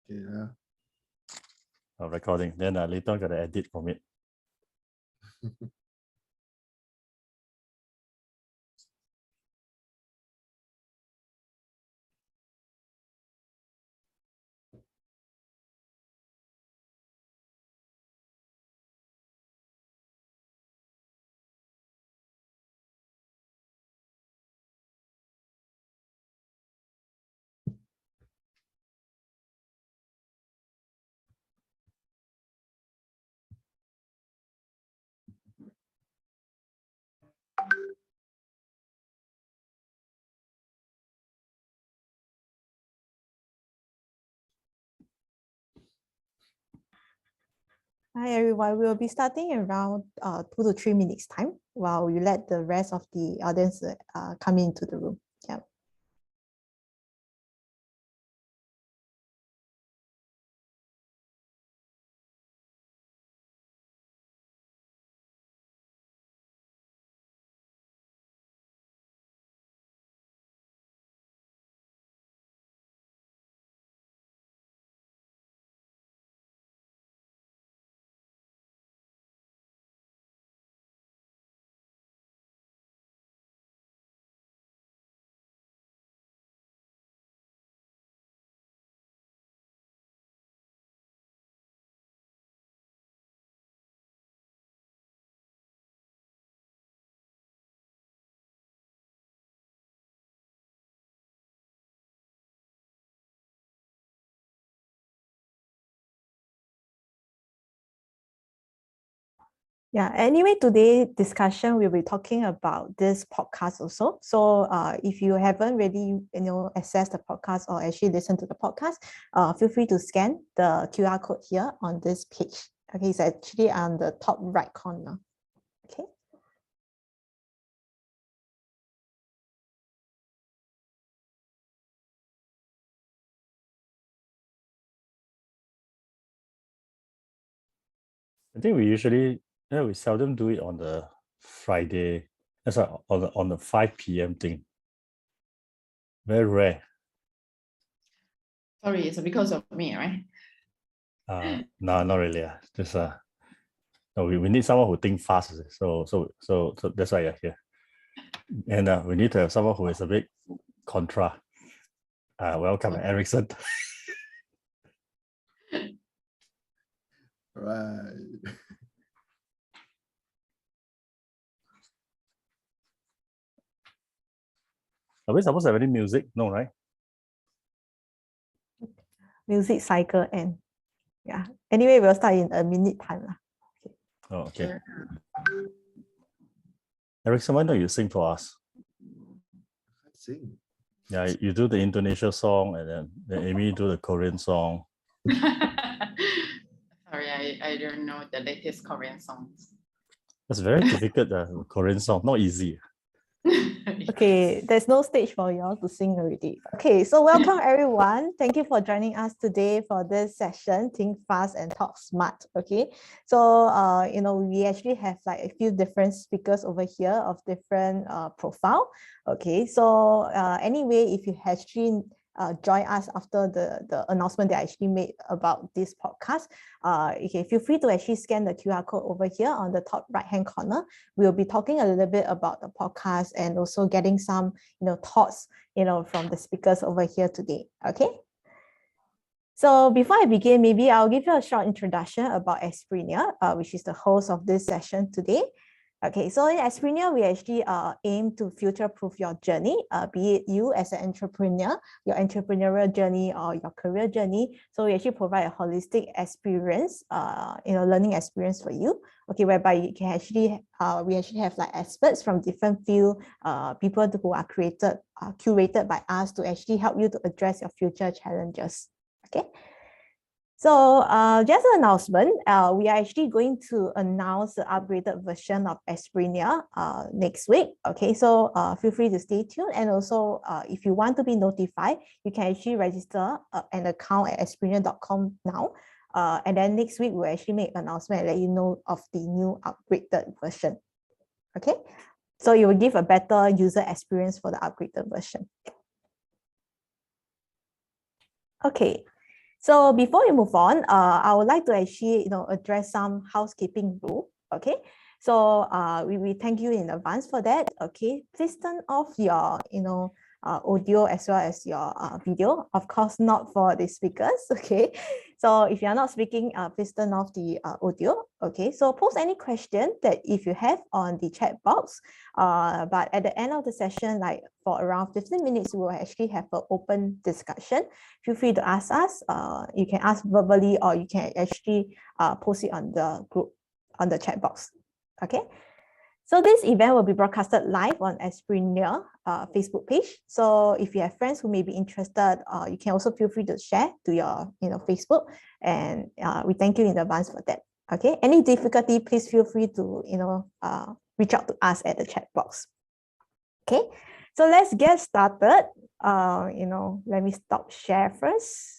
Yeah. Recording. Then later I gotta edit from it. Hi everyone, we will be starting in around 2 to 3 minutes time while we let the rest of the audience come into the room. Yeah. Yeah, anyway, today's discussion, we'll be talking about this podcast also. So if you haven't really, accessed the podcast or actually listened to the podcast, feel free to scan the QR code here on this page. Okay, it's actually on the top right corner. Okay. I think we seldom do it on the Friday. That's on the 5 p.m. thing. Very rare. Sorry, it's because of me, right? No, not really. Just no, we need someone who think fast. So that's why you're here. And we need to have someone who is a bit contra. Welcome, Erickson. Right. Are we supposed to have any music? No, right? Music cycle and yeah. Anyway, we'll start in a minute time. Okay. Oh, okay. Erickson, why don't you sing for us? Sing. Yeah, you do the Indonesia song and then Amy do the Korean song. Sorry, I don't know the latest Korean songs. That's very difficult, Korean song, not easy. Okay, there's no stage for you all to sing already. Okay, so welcome everyone. Thank you for joining us today for this session, Think Fast and Talk Smart. Okay, so we actually have like a few different speakers over here of different profile. Okay, so anyway, if you actually join us after the announcement that I actually made about this podcast, okay, feel free to actually scan the QR code over here on the top right hand corner. We'll be talking a little bit about the podcast and also getting some thoughts from the speakers over here today. Okay. So before I begin, maybe I'll give you a short introduction about Esprinia, which is the host of this session today. Okay, so in Esprinia, we actually aim to future-proof your journey, be it you as an entrepreneur, your entrepreneurial journey or your career journey. So we actually provide a holistic experience, learning experience for you. Okay, whereby you can actually, we actually have like experts from different field, people who are curated by us to actually help you to address your future challenges. Okay. So just an announcement, we are actually going to announce the upgraded version of Esprinia next week. Okay, so feel free to stay tuned. And also, if you want to be notified, you can actually register an account at esprinia.com now. And then next week, we'll actually make an announcement and let you know of the new upgraded version. Okay, so it will give a better user experience for the upgraded version. Okay. So before we move on, I would like to actually, address some housekeeping rule. Okay. So we thank you in advance for that. Okay. Please turn off your, audio as well as your video. Of course, not for the speakers. Okay. So if you're not speaking, please turn off the audio. Okay. So post any question that if you have on the chat box. But at the end of the session, like for around 15 minutes, we will actually have an open discussion. Feel free to ask us. You can ask verbally or you can actually post it on the group, on the chat box. Okay. So this event will be broadcasted live on Espreneur Facebook page. So if you have friends who may be interested, you can also feel free to share to your Facebook, and we thank you in advance for that. Okay. Any difficulty, please feel free to reach out to us at the chat box. Okay. So let's get started. Let me stop share first.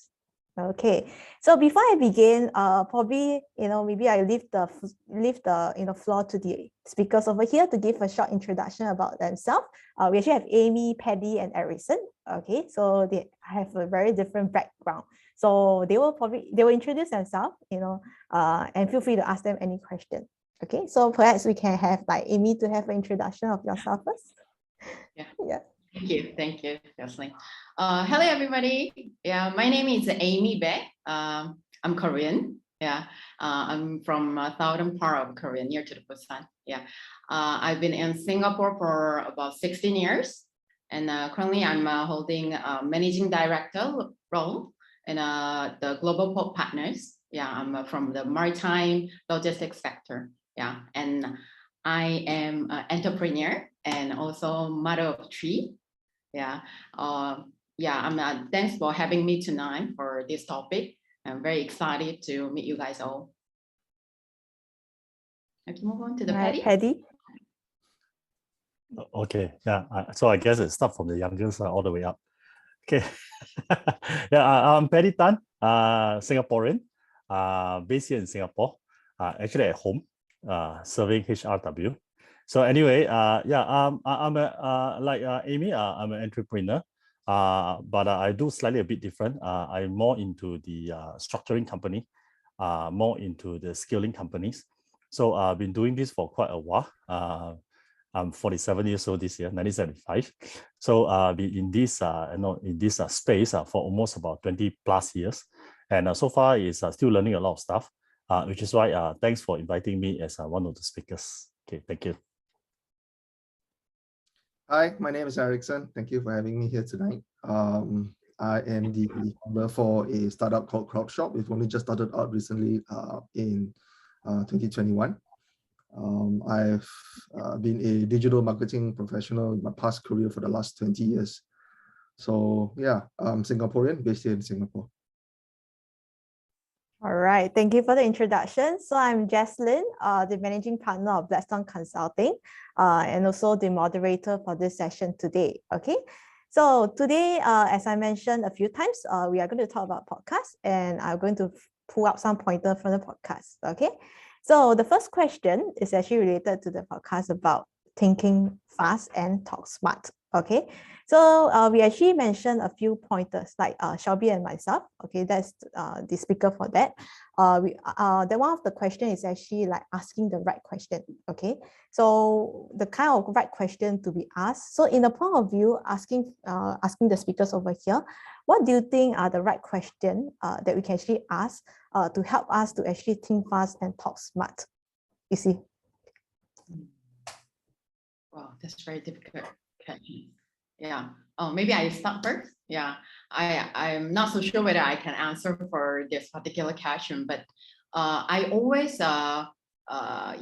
Okay, so before I begin, probably maybe I leave the floor to the speakers over here to give a short introduction about themselves. We actually have Amy, Paddy, and Erickson. Okay, so they have a very different background. So they will introduce themselves, and feel free to ask them any question. Okay, so perhaps we can have like Amy to have an introduction of yourself first. Yeah. Thank you, Jocelyn. Hello, everybody. Yeah, my name is Amy Baek. I'm Korean. Yeah, I'm from southern part of Korea, near to the Busan. Yeah, I've been in Singapore for about 16 years, and currently I'm holding a managing director role in the Global Port Partners. Yeah, I'm from the maritime logistics sector. Yeah, and I am an entrepreneur and also mother of 3. Yeah, thanks for having me tonight for this topic. I'm very excited to meet you guys all. Let's move on to the Paddy. Okay, yeah. So I guess it starts from the youngest all the way up. Okay. Yeah, I'm Paddy Tan, Singaporean, based here in Singapore, actually at home, serving HRW. So anyway, I'm like Amy, I'm an entrepreneur, but I do slightly a bit different. I'm more into the structuring company, more into the scaling companies. So I've been doing this for quite a while. I'm 47 years old this year, 1975. So been in this space for almost about 20 plus years, and so far is still learning a lot of stuff, which is why thanks for inviting me as one of the speakers. Okay, thank you. Hi, my name is Erickson. Thank you for having me here tonight. I am the founder for a startup called CrowdShop. We've only just started out recently in 2021. I've been a digital marketing professional in my past career for the last 20 years. So yeah, I'm Singaporean, based here in Singapore. All right, thank you for the introduction. So I'm Jaslyn, the managing partner of Blackstone Consulting, and also the moderator for this session today. Okay, so today, as I mentioned a few times, we are going to talk about podcasts, and I'm going to pull up some pointers from the podcast. Okay, so the first question is actually related to the podcast about thinking fast and talk smart. Okay, so we actually mentioned a few pointers like Shelby and myself. Okay, that's the speaker for that. The one of the question is actually like asking the right question. Okay, so the kind of right question to be asked. So in the point of view, asking the speakers over here, what do you think are the right question that we can actually ask to help us to actually think fast and talk smart? You see? Wow, that's very difficult. Okay. Yeah. Oh, maybe I start first. Yeah. I'm not so sure whether I can answer for this particular question, but I always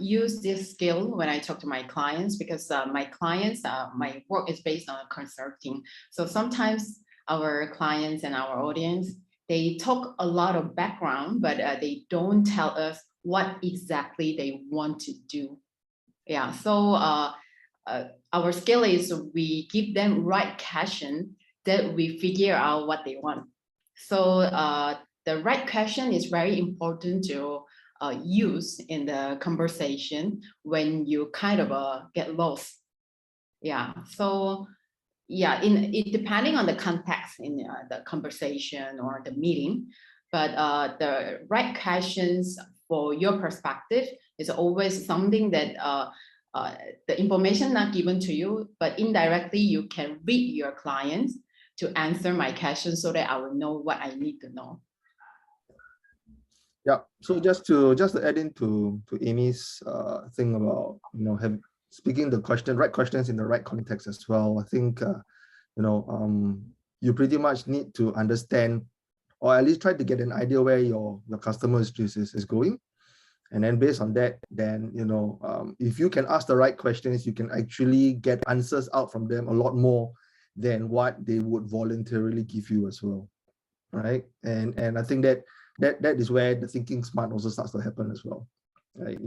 use this skill when I talk to my clients, because my clients, my work is based on consulting. So sometimes our clients and our audience, they talk a lot of background, but they don't tell us what exactly they want to do. Yeah. So our skill is we give them right question that we figure out what they want. So the right question is very important to use in the conversation when you kind of get lost. Yeah. So yeah, it depending on the context in the conversation or the meeting. but the right questions for your perspective is always something that the information not given to you, but indirectly you can read your clients to answer my questions so that I will know what I need to know. Yeah. So just to add into Amy's thing about speaking the right questions in the right context as well. I think you pretty much need to understand, or at least try to get an idea where your customer is going. And then based on that, then, if you can ask the right questions, you can actually get answers out from them a lot more than what they would voluntarily give you as well. Right. And I think that is where the thinking smart also starts to happen as well. Right.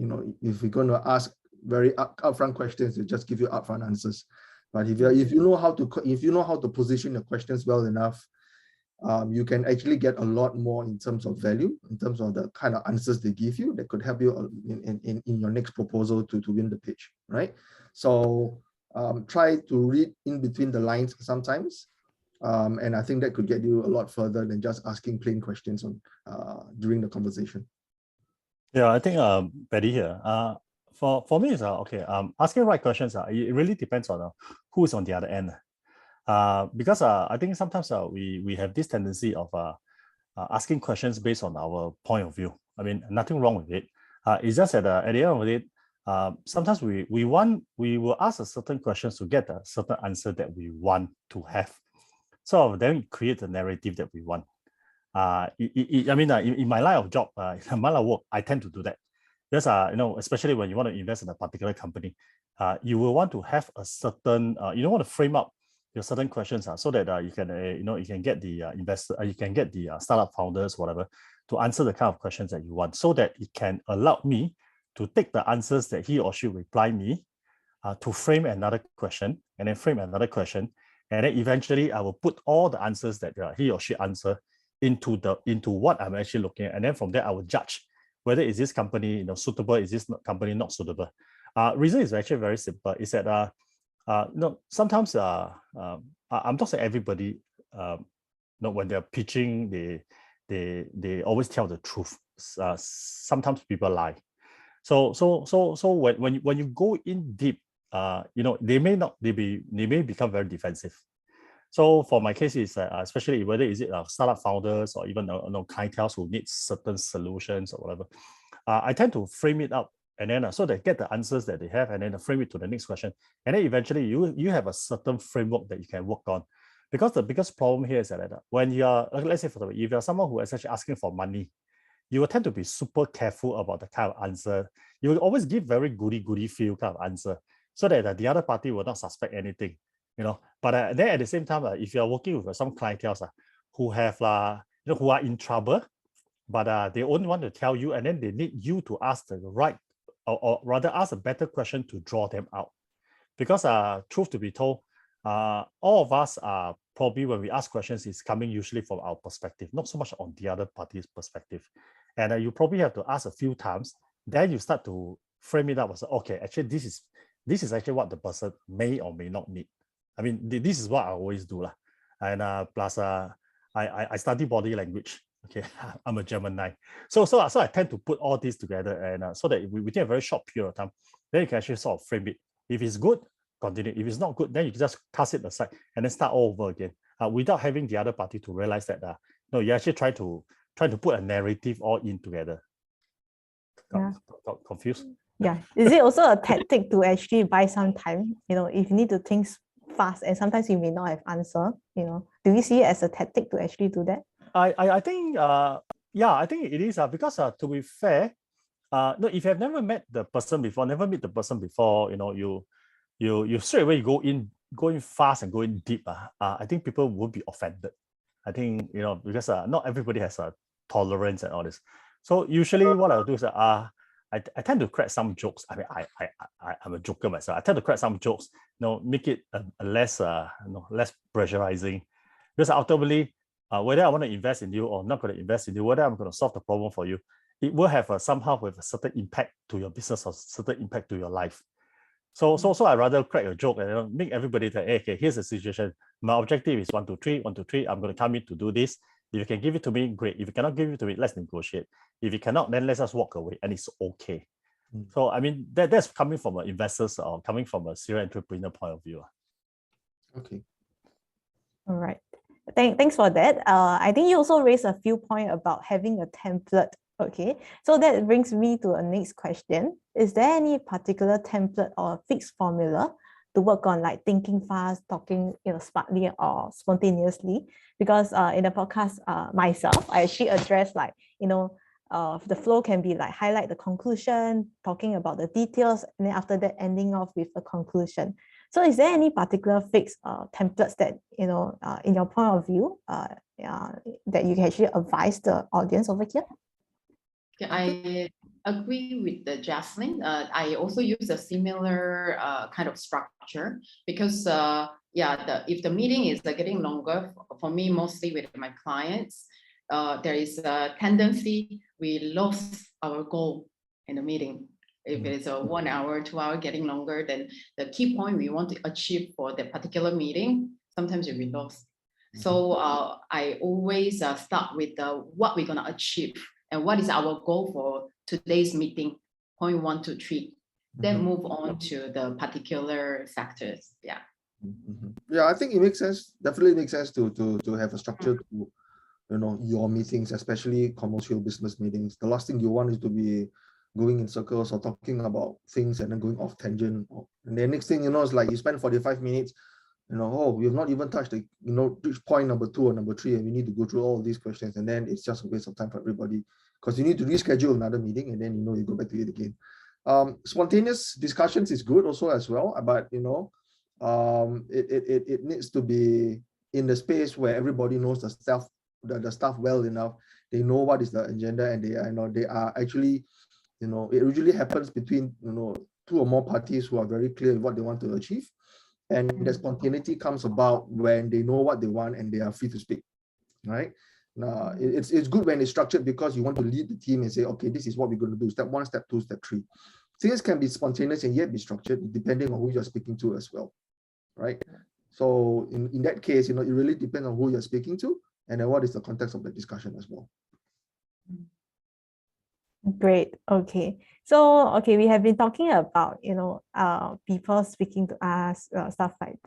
If you're going to ask very upfront questions, they just give you upfront answers. But if you know how to position the questions well enough, you can actually get a lot more in terms of value, in terms of the kind of answers they give you that could help you in your next proposal to win the pitch, right? So try to read in between the lines sometimes, and I think that could get you a lot further than just asking plain questions during the conversation. Yeah, I think Betty here. For me, it's okay. Asking right questions. It really depends on who's on the other end. Because I think sometimes we have this tendency of asking questions based on our point of view. I mean, nothing wrong with it. It's just that at the end of it, sometimes we will ask a certain questions to get a certain answer that we want to have. So then we create the narrative that we want. I mean, in my line of job, in my line of work, I tend to do that. Because especially when you want to invest in a particular company, you will want to have a certain, you don't want to frame up your certain questions so that you can you can get the investor, you can get the startup founders, whatever, to answer the kind of questions that you want, so that it can allow me to take the answers that he or she reply me, to frame another question, and then frame another question, and then eventually I will put all the answers that he or she answer into what I'm actually looking at, and then from there I will judge whether is this company suitable, is this company not suitable. Reason is actually very simple. Is that sometimes I'm not saying everybody when they're pitching they always tell the truth. Sometimes people lie. So when you go in deep, they may become very defensive. So for my case is especially whether is it startup founders or even clientele who need certain solutions or whatever, I tend to frame it up, and then so they get the answers that they have, and then frame it to the next question, and then eventually you have a certain framework that you can work on. Because the biggest problem here is that when you are, let's say for example, if you're someone who is actually asking for money, you will tend to be super careful about the kind of answer. You will always give very goody feel kind of answer, so that the other party will not suspect anything. But then at the same time, if you are working with some clientele who have who are in trouble, but they only want to tell you, and then they need you to ask the right, or rather ask a better question to draw them out. Because truth to be told, all of us are probably, when we ask questions, is coming usually from our perspective, not so much on the other party's perspective. And you probably have to ask a few times, then you start to frame it up as, okay, actually this is actually what the person may or may not need. I mean, this is what I always do. And plus, I study body language. Okay, I'm a Gemini. So I tend to put all these together, and so that within a very short period of time, then you can actually sort of frame it. If it's good, continue. If it's not good, then you can just cast it aside and then start all over again, without having the other party to realize that no, you actually try to put a narrative all in together. Got confused? Yeah. Is it also a tactic to actually buy some time? If you need to think fast, and sometimes you may not have answer. Do you see it as a tactic to actually do that? I think I think it is because to be fair, no, if you have never met the person before, you straight away go in fast and go in deep. I think people would be offended. I think because not everybody has a tolerance and all this. So usually what I'll do is I tend to crack some jokes. I mean, I'm a joker myself. I tend to crack some jokes, make it less less pressurizing, because ultimately, whether I want to invest in you or not going to invest in you, whether I'm going to solve the problem for you, it will have somehow with a certain impact to your business or certain impact to your life. So I rather crack a joke and make everybody say, hey, okay, here's the situation. My objective is 1, 2, 3, 1, 2, 3. I'm going to come in to do this. If you can give it to me, great. If you cannot give it to me, let's negotiate. If you cannot, then let's just walk away, and it's okay. So I mean, that's coming from an investors or coming from a serial entrepreneur point of view. Okay. All right. Thanks for that. I think you also raised a few points about having a template. Okay, so that brings me to a next question. Is there any particular template or fixed formula to work on, like thinking fast, talking smartly or spontaneously? Because in the podcast myself, I actually address like the flow can be like highlight the conclusion, talking about the details, and then after that ending off with a conclusion. So is there any particular fixed templates that in your point of view that you can actually advise the audience over here? I agree with the Jaslyn. I also use a similar kind of structure because if the meeting is getting longer, for me, mostly with my clients, there is a tendency we lost our goal in the meeting. If it's a 1 hour, 2 hour getting longer, then the key point we want to achieve for the particular meeting, sometimes you'll be lost. So I always start with what we're gonna achieve and what is our goal for today's meeting, point 1 to 3. Then move on to the particular sectors. Yeah. Yeah, I think it makes sense. Definitely makes sense to have a structure to your meetings, especially commercial business meetings. The last thing you want is to be going in circles or talking about things and then going off tangent. And the next thing you know is like you spend 45 minutes, we have not even touched the, reach point number 2 or number 3, and we need to go through all these questions, and then it's just a waste of time for everybody because you need to reschedule another meeting, and then you go back to it again. Spontaneous discussions is good also as well, but it needs to be in the space where everybody knows the stuff well enough. They know what is the agenda, and they are actually, it usually happens between 2 or more parties who are very clear what they want to achieve. And the spontaneity comes about when they know what they want and they are free to speak, right? Now, it's good when it's structured because you want to lead the team and say, okay, this is what we're going to do. Step 1, step 2, step 3. Things can be spontaneous and yet be structured depending on who you're speaking to as well, right? So in that case, it really depends on who you're speaking to and then what is the context of the discussion as well. Great. Okay. So, we have been talking about, people speaking to us, stuff like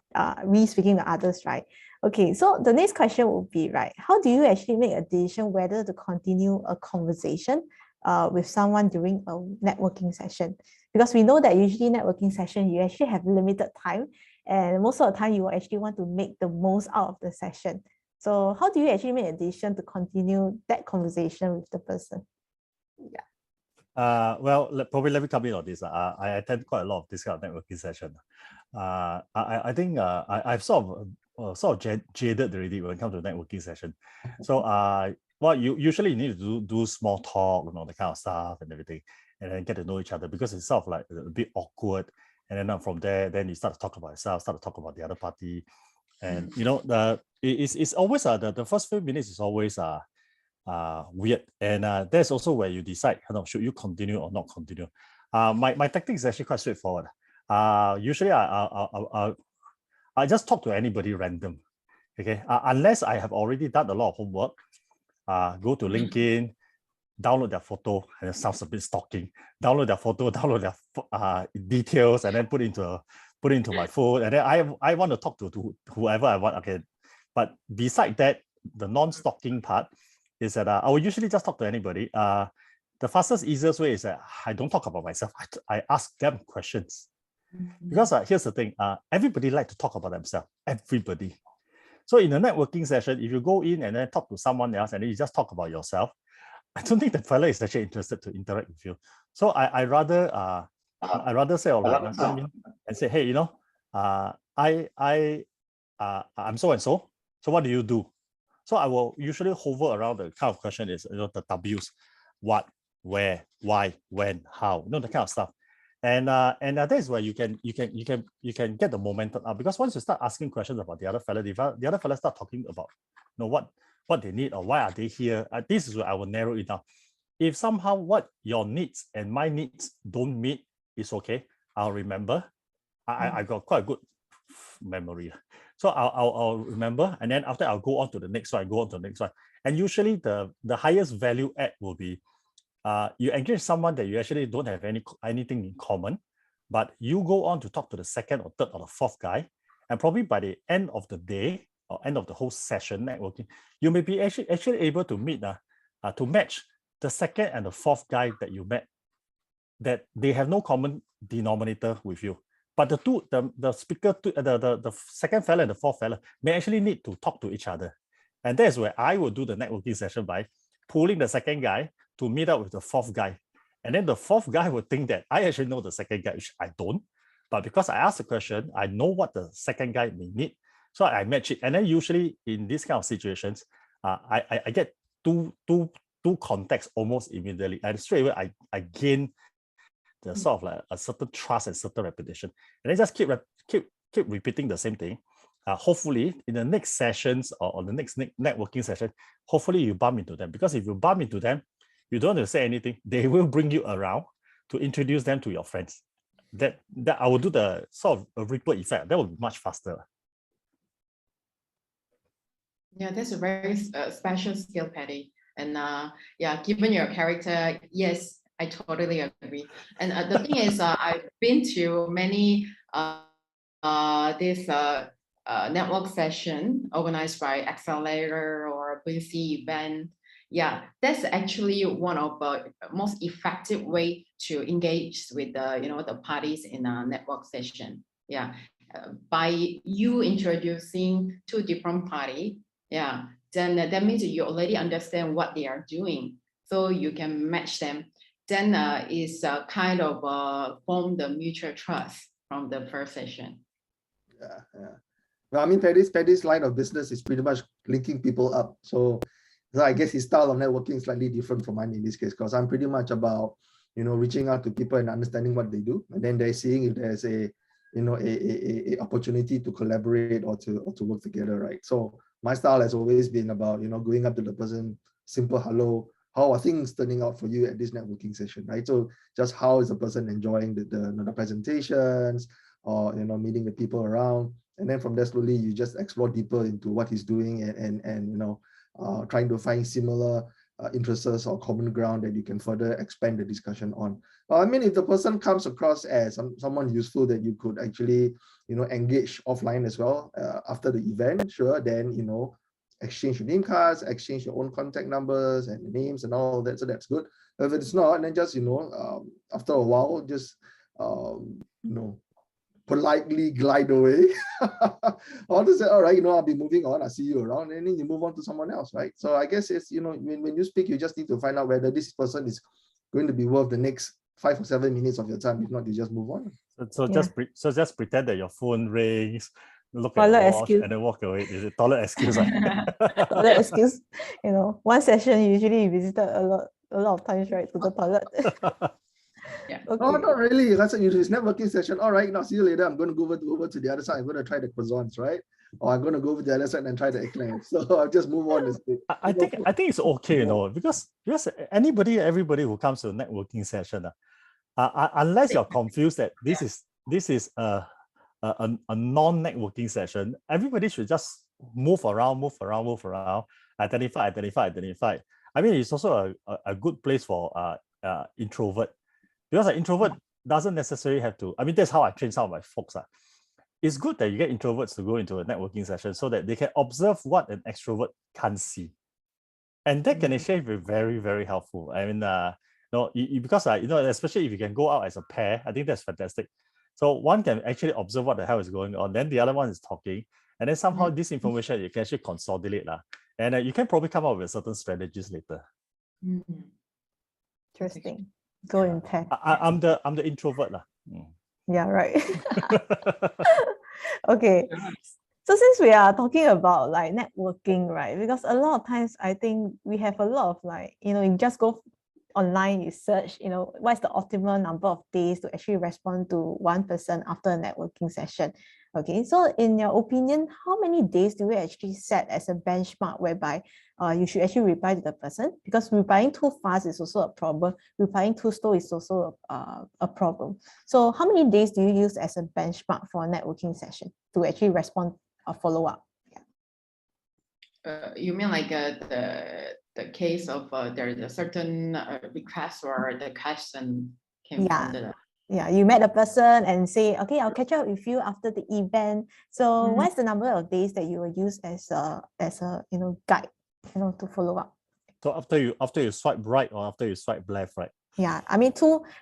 we speaking to others, right? Okay. So the next question will be, right, how do you actually make a decision whether to continue a conversation with someone during a networking session? Because we know that usually networking session, you actually have limited time, and most of the time you will actually want to make the most out of the session. So how do you actually make a decision to continue that conversation with the person? Yeah. Well, probably let me come in on this. I attend quite a lot of this kind of networking session. I think I've sort of jaded already when it comes to networking session. So well, you usually need to do small talk, the kind of stuff and everything, and then get to know each other because it's sort of like a bit awkward. And then from there, then you start to talk about yourself, start to talk about the other party, and it's always the first few minutes is always weird, and that's also where you decide should you continue or not continue. My tactic is actually quite straightforward. Usually I just talk to anybody random, okay, unless I have already done a lot of homework. Go to LinkedIn, download their photo, and it sounds a bit stalking. Download their photo, download their details, and then put into my phone, and then I want to talk to whoever I want. Okay, but beside that, the non-stalking part is that I will usually just talk to anybody. The fastest, easiest way is that I don't talk about myself. I ask them questions. Because here's the thing, everybody like to talk about themselves, everybody. So in a networking session, if you go in and then talk to someone else and then you just talk about yourself, I don't think the fellow is actually interested to interact with you. So I rather say, come in and say, hey, I'm so and so. So what do you do? So I will usually hover around the kind of question is, the W's, what, where, why, when, how, the kind of stuff. And that is where you can get the momentum up, because once you start asking questions about the other fella, the other fella start talking about what they need or why are they here. This is where I will narrow it down. If somehow what your needs and my needs don't meet, it's okay. I'll remember. I got quite a good memory. So I'll remember, and then after I'll go on to the next one, And usually the highest value add will be you engage someone that you actually don't have anything in common, but you go on to talk to the second or third or the fourth guy, and probably by the end of the day or end of the whole session networking, you may be actually able to meet to match the second and the fourth guy that you met, that they have no common denominator with you. But the speaker, the second fella and the fourth fella may actually need to talk to each other. And that's where I will do the networking session by pulling the second guy to meet up with the fourth guy. And then the fourth guy would think that I actually know the second guy, which I don't. But because I asked the question, I know what the second guy may need. So I match it. And then usually in these kind of situations, I get two contacts almost immediately. And straight away, I gain the sort of like a certain trust and certain reputation. And then just keep repeating the same thing. Hopefully in the next sessions or the next networking session, hopefully you bump into them. Because if you bump into them, you don't have to say anything. They will bring you around to introduce them to your friends. That I will do the sort of a ripple effect. That will be much faster. Yeah, that's a very special skill, Patty. And yeah, given your character, yes, I totally agree. And the thing is, I've been to many this network session organized by Accelerator or BC event. Yeah, that's actually one of the most effective way to engage with the parties in a network session. Yeah, by you introducing two different parties. Yeah, then that means you already understand what they are doing, so you can match them. Then is kind of form the mutual trust from the first session. Yeah. Well, I mean, Paddy's line of business is pretty much linking people up. So I guess his style of networking is slightly different from mine in this case, because I'm pretty much about, reaching out to people and understanding what they do, and then they're seeing if there's a opportunity to collaborate or to work together, right? So my style has always been about, going up to the person, simple hello, how are things turning out for you at this networking session, right? So just how is the person enjoying the presentations, or meeting the people around, and then from there slowly you just explore deeper into what he's doing and trying to find similar interests or common ground that you can further expand the discussion on. I mean, if the person comes across as someone useful that you could actually engage offline as well after the event, sure, then exchange your name cards, exchange your own contact numbers and names and all that, so that's good. If it's not, then just after a while, just politely glide away. Or to say, all right, I'll be moving on, I'll see you around, and then you move on to someone else, right? So I guess it's, when you speak, you just need to find out whether this person is going to be worth the next 5 or 7 minutes of your time. If not, you just move on. So just pretend that your phone rings, look Toilet at the watch, excuse. and then walk away. Is it toilet excuse? Toilet excuse. One session usually you visited a lot of times, right, to the toilet. Yeah. Okay. No, not really. That's it's networking session. All right, now see you later. I'm going to go over to the other side. I'm going to try the croissants, right? Or I'm going to go over to the other side and try the eclairs. So I'll just move on. I think it's okay, because everybody who comes to a networking session, unless you're confused that this is a non-networking session, everybody should just move around, identify. I mean, it's also a good place for introvert, because an introvert doesn't necessarily have to. I mean, that's how I train some of my folks. It's good that you get introverts to go into a networking session so that they can observe what an extrovert can't see, and that can actually be very, very helpful. I mean, because especially if you can go out as a pair, I think that's fantastic. So one can actually observe what the hell is going on, then the other one is talking, and then somehow this information you can actually consolidate, and you can probably come up with certain strategies later. Interesting. Go in pair. I'm the introvert. Yeah, right. Okay. So since we are talking about like networking, right? Because a lot of times I think we have a lot of you just go online, you search, what's the optimal number of days to actually respond to one person after a networking session. Okay, so in your opinion, how many days do we actually set as a benchmark whereby you should actually reply to the person? Because replying too fast is also a problem. Replying too slow is also a problem. So how many days do you use as a benchmark for a networking session to actually respond or follow up? You mean like the case of there's a certain request or the question came from the. Yeah, you met a person and say, okay, I'll catch up with you after the event. So Mhm. what's the number of days that you will use as a guide, to follow up? So after you swipe right or after you swipe left, right? Yeah, I mean,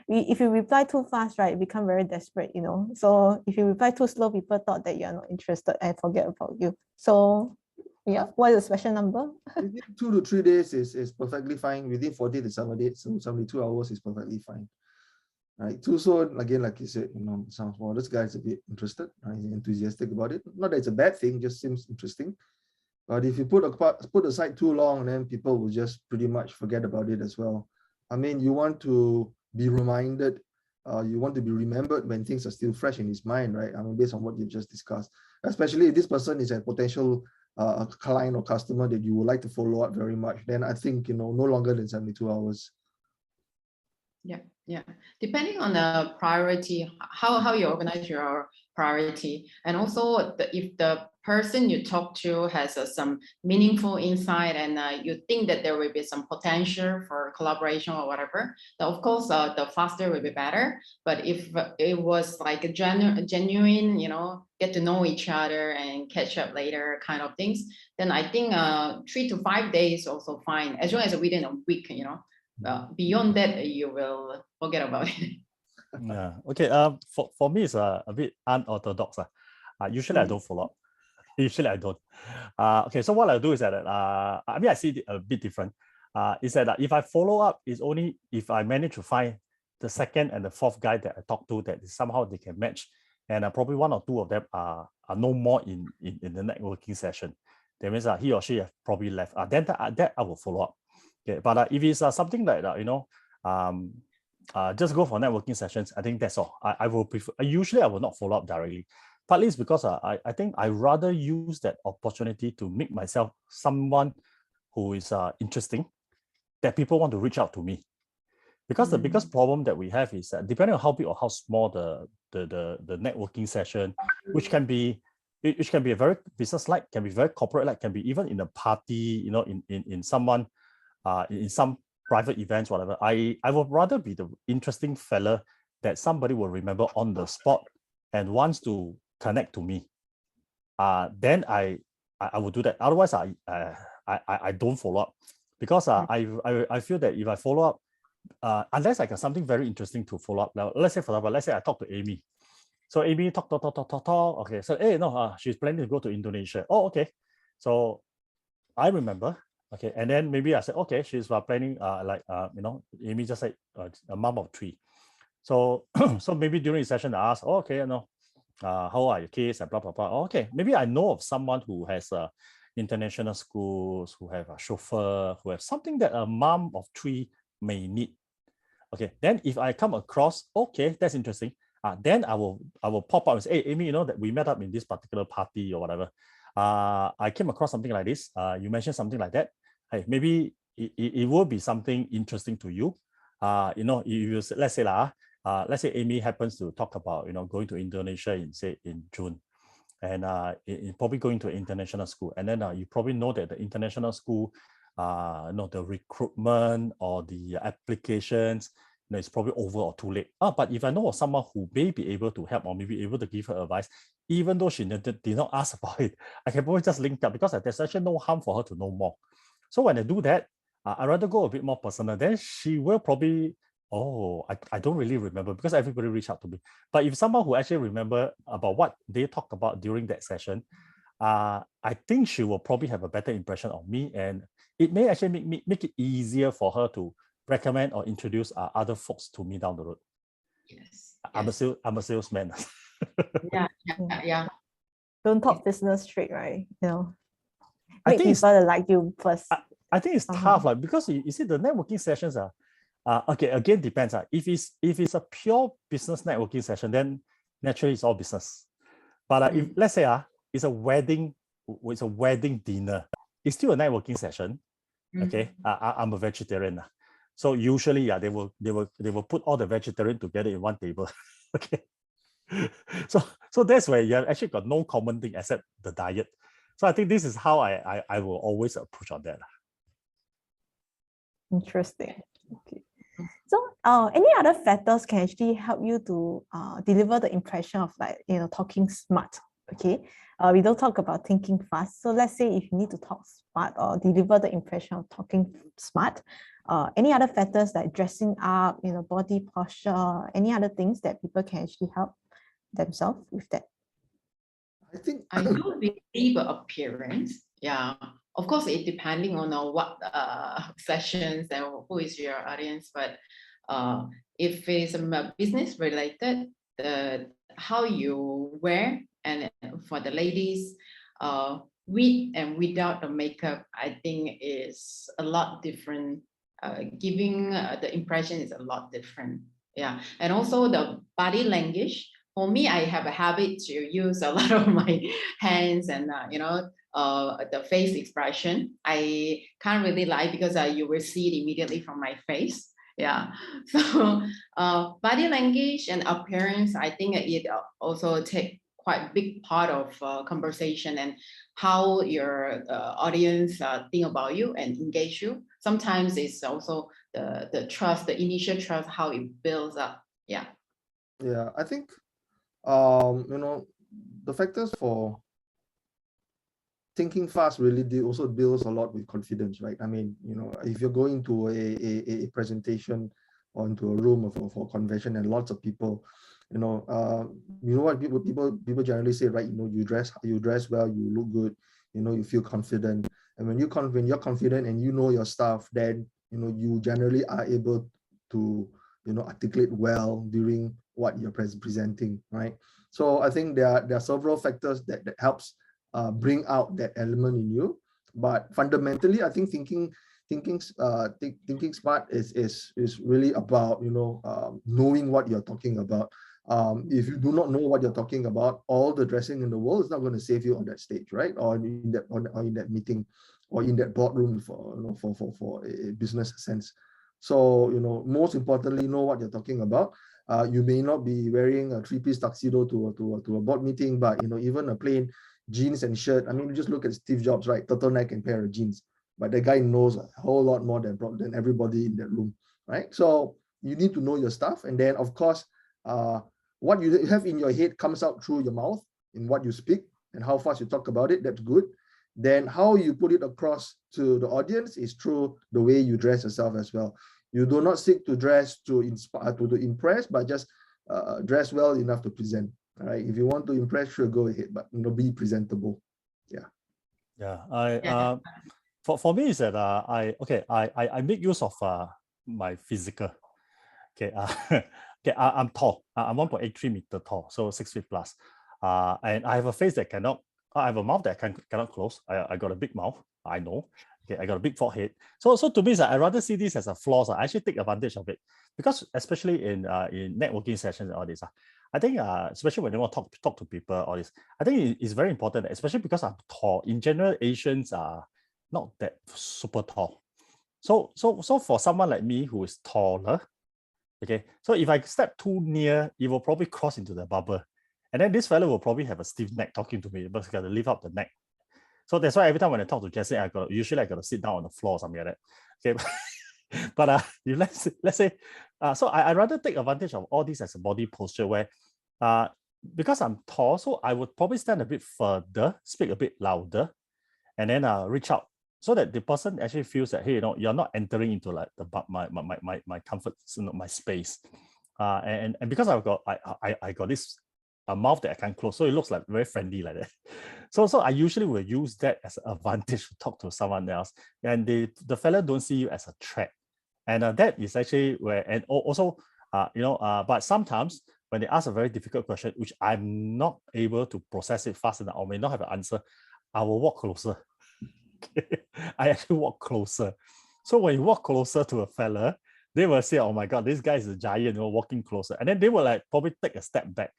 if you reply too fast, right, you become very desperate, So if you reply too slow, people thought that you're not interested and forget about you. So yeah, what is the special number? Within 2 to 3 days is perfectly fine. Within 40 to 72 hours is perfectly fine. Right. Too soon, again, like you said, sounds, well, this guy's a bit interested, right? He's enthusiastic about it. Not that it's a bad thing, just seems interesting. But if you put aside too long, then people will just pretty much forget about it as well. I mean, you want to be reminded, you want to be remembered when things are still fresh in his mind, right? I mean, based on what you just discussed, especially if this person is a potential client or customer that you would like to follow up very much, then I think, no longer than 72 hours. Yeah. Depending on the priority, how you organize your priority, and also if the person you talk to has some meaningful insight and you think that there will be some potential for collaboration or whatever, then of course the faster will be better. But if it was like a genuine, get to know each other and catch up later kind of things, then I think 3 to 5 days also fine, as long as within a week, beyond that, you will forget about it. Yeah. Okay. For me, it's a bit unorthodox. Usually I don't follow up. Usually I don't. Okay. So what I do is that I mean I see it a bit different. Is that if I follow up, it's only if I manage to find the second and the fourth guy that I talk to that somehow they can match, and probably one or two of them are no more in the networking session. That means he or she have probably left. Then that I will follow up. Okay. But if it's something like just go for networking sessions, I think that's all. I will prefer. Usually, I will not follow up directly. Partly it's because I think I rather use that opportunity to make myself someone who is interesting, that people want to reach out to me. Because the biggest problem that we have is that depending on how big or how small the networking session, which can be a very business-like, can be very corporate-like, can be even in a party, in someone, in some private events, whatever. I would rather be the interesting fella that somebody will remember on the spot and wants to connect to me. Then I will do that. Otherwise, I don't follow up, because I feel that if I follow up, unless I got something very interesting to follow up. Now, let's say for example, I talk to Amy. So Amy talk. Okay, so no, she's planning to go to Indonesia. Oh, okay. So I remember. Okay, and then maybe I said, okay, she's planning Amy just said a mom of 3. So so maybe during the session I asked, okay, how are your kids and blah blah blah. Okay, maybe I know of someone who has international schools, who have a chauffeur, who have something that a mom of 3 may need. Okay, then if I come across, okay, that's interesting. Then I will pop up and say, hey, Amy, that we met up in this particular party or whatever. I came across something like this. You mentioned something like that. Hey, maybe it will be something interesting to you. Let's say Amy happens to talk about going to Indonesia in June, and probably going to an international school, and then you probably know that the international school, the recruitment or the applications, it's probably over or too late. But if I know of someone who may be able to help or maybe able to give her advice, even though she did not ask about it, I can probably just link up, because there's actually no harm for her to know more. So when I do that, I rather go a bit more personal. Then she will probably, I don't really remember, because everybody reached out to me. But if someone who actually remember about what they talked about during that session, I think she will probably have a better impression of me, and it may actually make it easier for her to recommend or introduce other folks to me down the road. Yes. I'm a salesman. Yeah. Don't talk business straight, right? I Make think people to like you first. I think it's tough, because you see the networking sessions are okay. Again, depends. If it's a pure business networking session, then naturally it's all business. But if let's say it's a wedding dinner, it's still a networking session. Okay, I'm a vegetarian. So usually, they will put all the vegetarian together in one table. Okay, so that's where you have actually got no common thing except the diet. So I think this is how I will always approach on that. Interesting. Okay. So any other factors can actually help you to deliver the impression of like, talking smart. Okay. We don't talk about thinking fast. So let's say if you need to talk smart or deliver the impression of talking smart, any other factors like dressing up, body posture, any other things that people can actually help themselves with that? I do believe appearance. Yeah. Of course, it depending on what sessions and who is your audience. But if it's business related, how you wear, and for the ladies, with and without the makeup, I think is a lot different. Giving the impression is a lot different. Yeah, and also the body language. For me, I have a habit to use a lot of my hands and the face expression. I can't really lie because you will see it immediately from my face. Yeah. So body language and appearance, I think it also take quite big part of conversation and how your audience think about you and engage you. Sometimes it's also the trust, the initial trust, how it builds up. Yeah. Yeah, I think the factors for thinking fast really also builds a lot with confidence, right? I mean, if you're going to a presentation or into a room for a convention and lots of people, what people generally say, right? You dress well, you look good, you feel confident, and when you're confident and you know your stuff, then you generally are able to articulate well during what you're presenting, right? So I think there are several factors that helps bring out that element in you. But fundamentally, I think thinking smart is really about knowing what you're talking about. If you do not know what you're talking about, all the dressing in the world is not going to save you on that stage, right? Or in that meeting, or in that boardroom for a business sense. So most importantly, know what you're talking about. You may not be wearing a 3-piece tuxedo to a board meeting, but even a plain jeans and shirt. I mean, you just look at Steve Jobs, right? Turtleneck and pair of jeans. But the guy knows a whole lot more than everybody in that room, right? So you need to know your stuff. And then, of course, what you have in your head comes out through your mouth in what you speak and how fast you talk about it. That's good. Then how you put it across to the audience is through the way you dress yourself as well. You do not seek to dress to inspire, to impress, but just dress well enough to present. All right. If you want to impress, sure, go ahead, but be presentable. Yeah. Yeah. For me is that I make use of my physical. Okay. Okay. I'm tall. I'm 1.83 meter tall, so 6 feet plus. And I have a face that cannot. I have a mouth that cannot close. I got a big mouth. I know. Okay, I got a big forehead. So to me, I rather see this as a flaw. I actually take advantage of it because especially in networking sessions and all this. I think especially when you want to talk to people, all this, I think it's very important, especially because I'm tall. In general, Asians are not that super tall. So for someone like me who is taller, okay, so if I step too near, it will probably cross into the bubble. And then this fellow will probably have a stiff neck talking to me, but I got to lift up the neck. So that's why every time when I talk to Jesse, I got to sit down on the floor or something like that. Okay, but if let's say, so I rather take advantage of all this as a body posture where, because I'm tall, so I would probably stand a bit further, speak a bit louder, and then reach out so that the person actually feels that, hey, you're not entering into like my comfort, my space, and because I got this a mouth that I can close, so it looks like very friendly like that. So I usually will use that as an advantage to talk to someone else, and the fella don't see you as a threat, and that is actually where, and also but sometimes when they ask a very difficult question, which I'm not able to process it fast enough or may not have an answer, I will walk closer. I actually walk closer. So when you walk closer to a fella, they will say, "Oh my God, this guy is a giant," walking closer, and then they will like probably take a step back.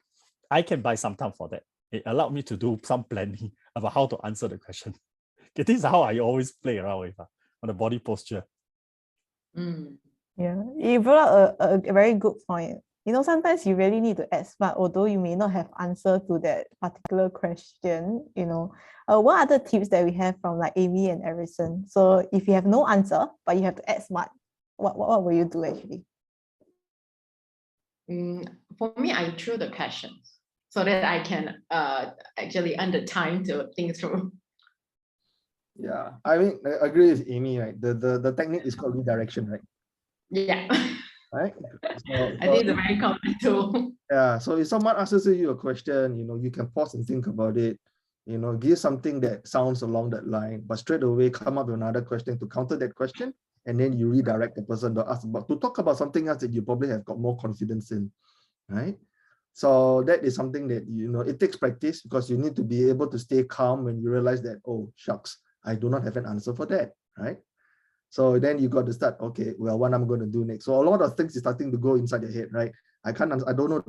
I can buy some time for that. It allowed me to do some planning about how to answer the question. Okay, this is how I always play around with on the body posture. Yeah, you brought up a very good point. sometimes you really need to act smart, although you may not have answer to that particular question, what other tips that we have from like Amy and Harrison? So if you have no answer, but you have to act smart, what will you do actually? For me, I threw the questions so that I can actually under time to think through. Yeah, I mean, I agree with Amy, right? The technique is called redirection, right? Yeah. Right? I think it's a very common tool. Yeah, so if someone asks you a question, you can pause and think about it, give something that sounds along that line, but straight away come up with another question to counter that question, and then you redirect the person to talk about something else that you probably have got more confidence in, right? So that is something that, it takes practice, because you need to be able to stay calm when you realize that, oh, shucks, I do not have an answer for that, right? So then you got to start, okay, well, what I'm going to do next. So a lot of things is starting to go inside your head, right? I don't know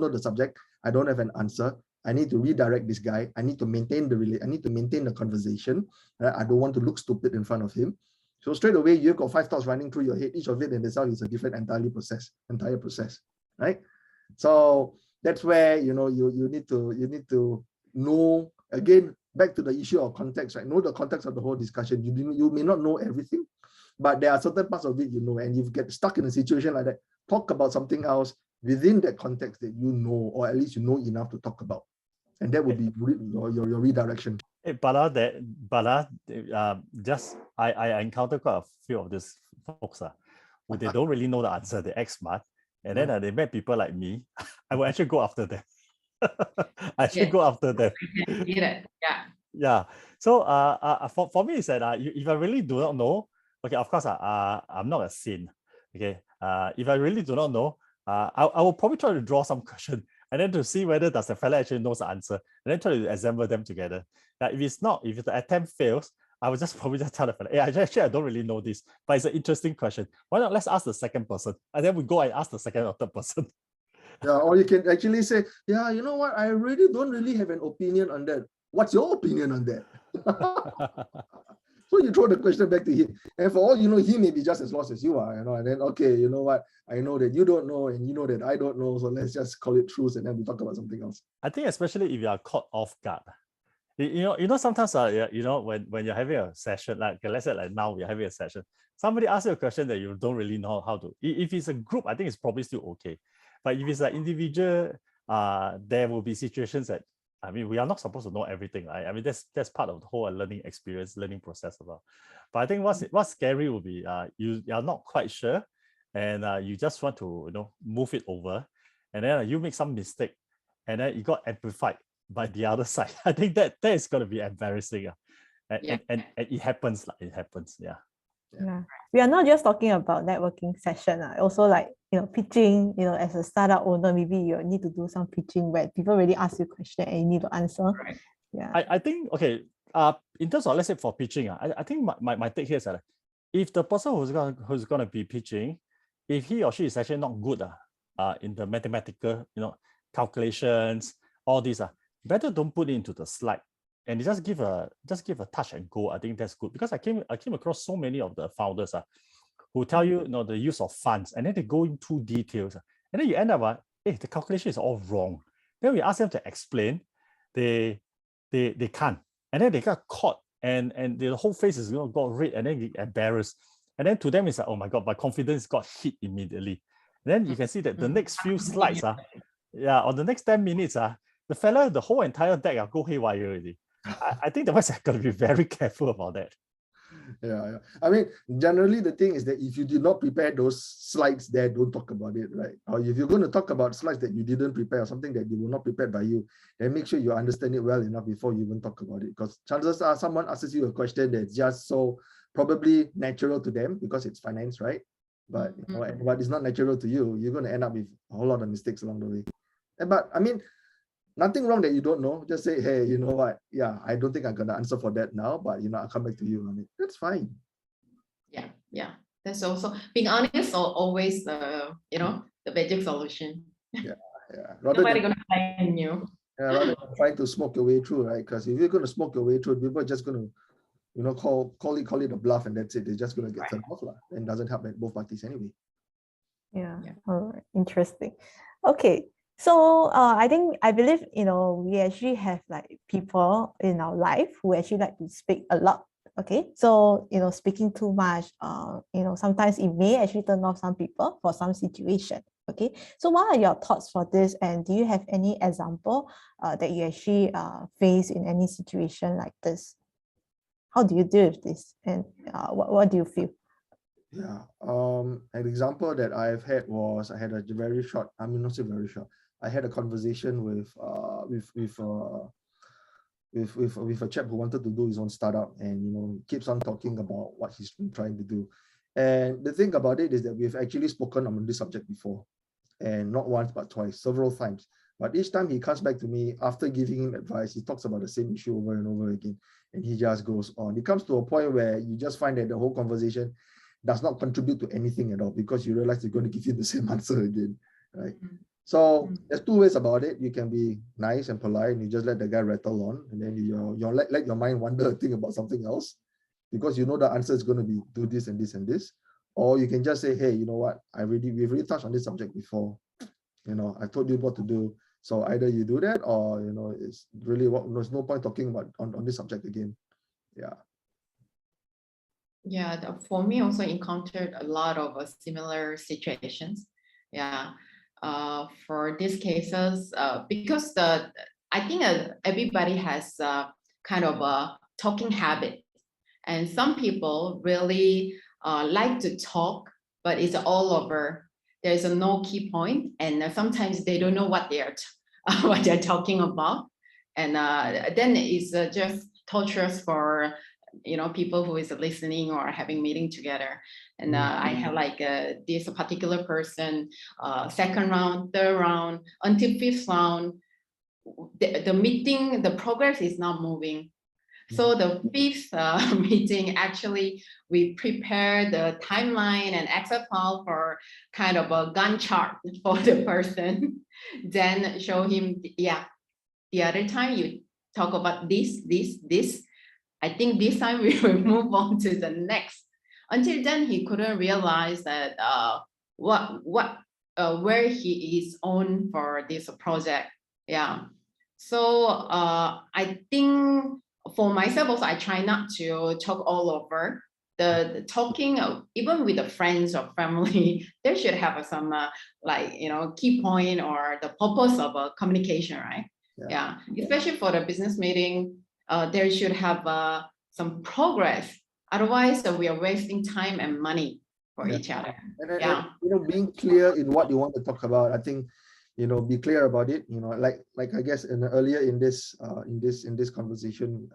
the subject. I don't have an answer. I need to redirect this guy. I need to maintain the conversation. Right? I don't want to look stupid in front of him. So straight away, you've got 5 thoughts running through your head. Each of it in itself is a different entire process, right? So that's where, you need to know, again, back to the issue of context, right? Know the context of the whole discussion. You may not know everything, but there are certain parts of it and you get stuck in a situation like that. Talk about something else within that context that you know, or at least you know enough to talk about, and that would be your redirection. Hey, just I encountered quite a few of these folks who they don't really know the answer. They act smart, and then they met people like me. I will actually go after them. Go after them. Yeah. Yeah. So for me, is that if I really do not know, okay, of course, I'm not a saint. Okay. If I really do not know, I will probably try to draw some question and then to see whether does the fella actually knows the answer, and then try to assemble them together. If the attempt fails, I will probably just tell the fella, hey, actually I don't really know this, but it's an interesting question. Why not let's ask the second person, and then we go and ask the second or third person. Yeah, or you can actually say, yeah, you know what? I really don't have an opinion on that. What's your opinion on that? So you throw the question back to him, and for all you know, he may be just as lost as you are, and then, okay, you know what? I know that you don't know, and you know that I don't know, so let's just call it truce, and then we talk about something else. I think especially if you are caught off guard. Sometimes when you're having a session, like let's say like now we're having a session, somebody asks you a question that you don't really know how to. If it's a group, I think it's probably still okay. But if it's an individual, there will be situations that, I mean, we are not supposed to know everything, right? I mean, that's part of the whole learning experience, learning process as well. But I think what's scary will be you are not quite sure, and you just want to move it over, and then you make some mistake, and then it got amplified by the other side. I think that is going to be embarrassing. And it happens. It happens. Yeah. We are not just talking about networking session. Also like, pitching, as a startup owner, maybe you need to do some pitching where people really ask you a question and you need to answer. Right. Yeah. I think, okay, in terms of, let's say for pitching, I think my take here is that if the person who's going to be pitching, if he or she is actually not good in the mathematical, calculations, all these, better don't put it into the slide, and just give a touch and go. I think that's good, because I came across so many of the founders who tell you, the use of funds, and then they go into details, and then you end up the calculation is all wrong. Then we ask them to explain, they can't, and then they got caught, and the whole face is got red, and then get embarrassed, and then to them it's like, oh my god, my confidence got hit immediately. And then you can see that the next few slides or the next 10 minutes the whole entire deck go haywire already. I think the ones are going to be very careful about that. Yeah. I mean, generally the thing is that if you did not prepare those slides there, don't talk about it, right? Or if you're going to talk about slides that you didn't prepare, or something that you were not prepared by you, then make sure you understand it well enough before you even talk about it. Because chances are someone asks you a question that's just so probably natural to them because it's finance, right? But but it's not natural to you. You're going to end up with a whole lot of mistakes along the way. But I mean, nothing wrong that you don't know. Just say, hey, you know what? Yeah, I don't think I'm gonna answer for that now, but I'll come back to you on it. That's fine. Yeah. That's also being honest. Always the magic solution. Yeah. Nobody gonna blame you. Yeah, rather than trying to smoke your way through, right? Because if you're gonna smoke your way through, people are just gonna, call it a bluff, and that's it. They're just gonna get turned off, and doesn't help both parties anyway. Yeah. Yeah. All right. Interesting. Okay. So I believe, we actually have like people in our life who actually like to speak a lot. Okay. So, speaking too much, sometimes it may actually turn off some people for some situation. Okay. So what are your thoughts for this? And do you have any example that you actually face in any situation like this? How do you deal with this? And what do you feel? Yeah. An example that I've had was I had a very short, I mean, not so very short. I had a conversation with a chap who wanted to do his own startup, and keeps on talking about what he's been trying to do. And the thing about it is that we've actually spoken on this subject before, and not once but twice, several times. But each time he comes back to me after giving him advice, he talks about the same issue over and over again, and he just goes on. It comes to a point where you just find that the whole conversation does not contribute to anything at all, because you realize they're going to give you the same answer again, right? So there's two ways about it. You can be nice and polite, and you just let the guy rattle on, and then you let your mind wander, think about something else, because you know the answer is going to be do this and this and this. Or you can just say, hey, you know what? we've already touched on this subject before. I told you what to do. So either you do that, or it's really there's no point talking about on this subject again. Yeah. Yeah, for me also encountered a lot of similar situations. Yeah, for these cases, because I think everybody has kind of a talking habit, and some people really like to talk, but it's all over. There's no key point, and sometimes they don't know what what they're talking about, and then it's just torturous for people who is listening or having meeting together. And I have like this particular person, second round, third round, until fifth round, the meeting, the progress is not moving. So the fifth meeting, actually, we prepare the timeline and Excel file for kind of a Gantt chart for the person. Then show him, yeah, the other time you talk about this. I think this time we will move on to the next. Until then, he couldn't realize that where he is on for this project. Yeah. So I think for myself also, I try not to talk all over. The talking, even with the friends or family, they should have some key point or the purpose of a communication, right? Yeah. Especially for the business meeting, there should have some progress. Otherwise, we are wasting time and money for each other. And being clear in what you want to talk about, I think, be clear about it. Like I guess earlier in this conversation,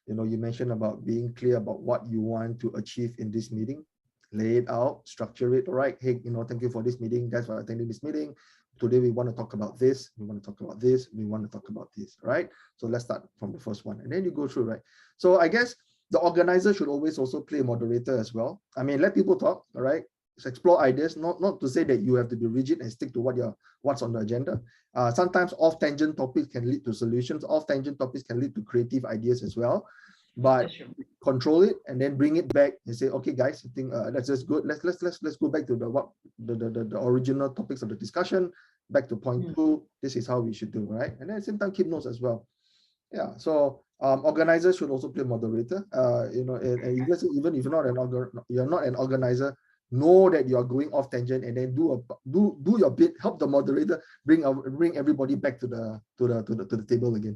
you mentioned about being clear about what you want to achieve in this meeting. Lay it out, structure it. All right, hey, thank you for this meeting. Guys, for attending this meeting. Today we want to talk about this. We want to talk about this. We want to talk about this. Right. So let's start from the first one, and then you go through. Right. So I guess the organizer should always also play moderator as well. I mean, let people talk. All right. Explore ideas. Not to say that you have to be rigid and stick to what's on the agenda. Sometimes off-tangent topics can lead to solutions. Off-tangent topics can lead to creative ideas as well. But control it and then bring it back and say, okay, guys, I think that's just good. Let's go back to the original topics of the discussion. Back to point 2. This is how we should do, right? And then at the same time, keep notes as well. Yeah. So organizers should also play moderator. And even if you're not an organizer, know that you are going off tangent, and then do your bit. Help the moderator bring everybody back to the table again.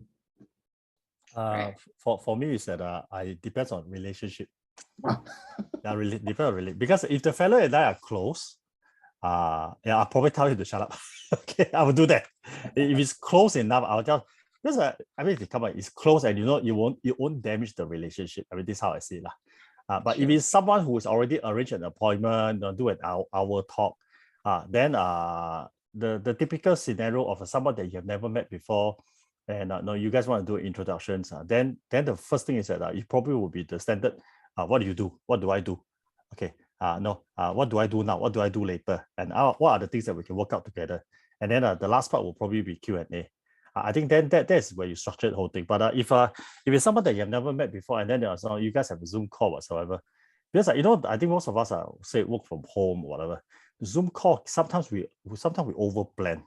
For me is that I depends on relationship. Really depends on relationship, because if the fellow and I are close, I'll probably tell him to shut up. Okay, I will do that. If it's close enough, I'll just because I mean, come on, it's close, and you won't damage the relationship. I mean, this is how I see it. But if it's someone who is already arranged an appointment, do an hour talk, then the typical scenario of someone that you have never met before, and no, you guys want to do introductions, then the first thing is that it probably will be the standard. What do you do? What do I do? Okay. What do I do now? What do I do later? And what are the things that we can work out together? And then the last part will probably be Q&A. I think then that's where you structure the whole thing. But if it's someone that you have never met before, and then you guys have a Zoom call whatsoever, because I think most of us say work from home or whatever. Zoom call, sometimes we over plan,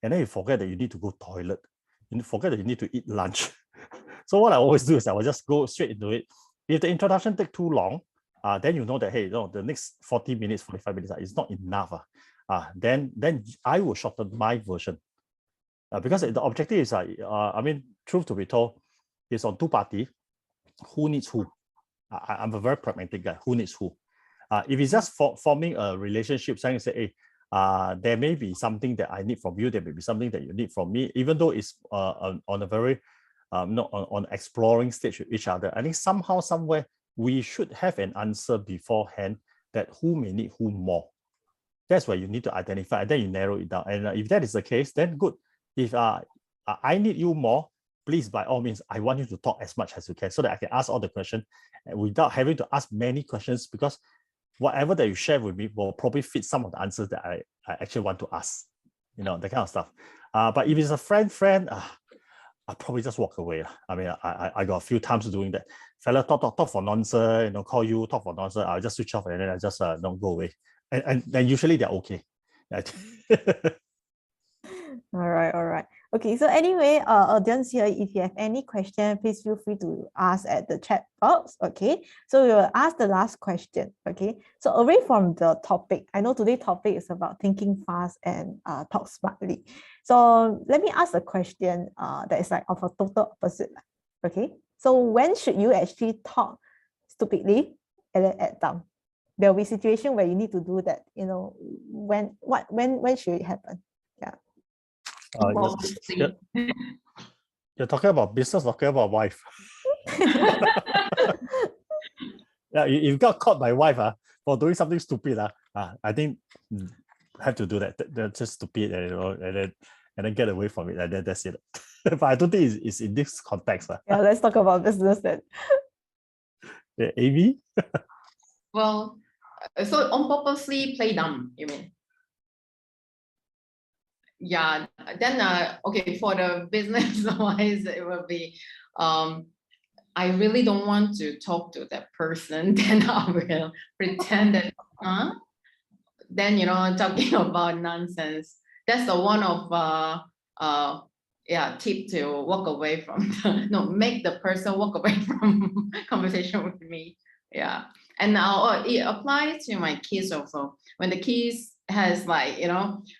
and then you forget that you need to go toilet. You forget that you need to eat lunch. So what I always do is I will just go straight into it. If the introduction take too long, then you know that, hey, the next 40 minutes, 45 minutes is not enough. Then I will shorten my version. Because the objective is, I mean, truth to be told, it's on two parties. Who needs who? I'm a very pragmatic guy. Who needs who? If it's just forming a relationship, saying, say, hey, there may be something that I need from you, there may be something that you need from me, even though it's on a very not on exploring stage with each other. I think somehow, somewhere, we should have an answer beforehand that who may need who more. That's where you need to identify, and then you narrow it down. And if that is the case, then good. If I need you more, please, by all means, I want you to talk as much as you can so that I can ask all the questions without having to ask many questions, because whatever that you share with me will probably fit some of the answers that I actually want to ask, that kind of stuff. But if it's a friend, I'll probably just walk away. I mean, I got a few times doing that. Fella talk for nonsense, call you, talk for nonsense. I'll just switch off and then I just don't go away. And usually they're okay. All right. Okay, so anyway, audience here, if you have any question, please feel free to ask at the chat box. Okay, so we will ask the last question. Okay, so away from the topic, I know today's topic is about thinking fast and talk smartly. So let me ask a question that is like of a total opposite. Okay, so when should you actually talk stupidly and then act dumb? There will be a situation where you need to do that. When should it happen? Yeah. You're talking about business, talking about wife. Yeah, you got caught by wife for doing something stupid. I think have to do that. That's just stupid, and then get away from it. And that's it. But I don't think it's in this context. Yeah, let's talk about business then. Yeah, AV? Well, so on purposely play dumb, you mean? Yeah, then okay, for the business wise, it will be I really don't want to talk to that person, then I will pretend that then talking about nonsense. That's the one of tip to walk away from make the person walk away from conversation with me. Yeah. And now it applies to my kids also. When the kids has I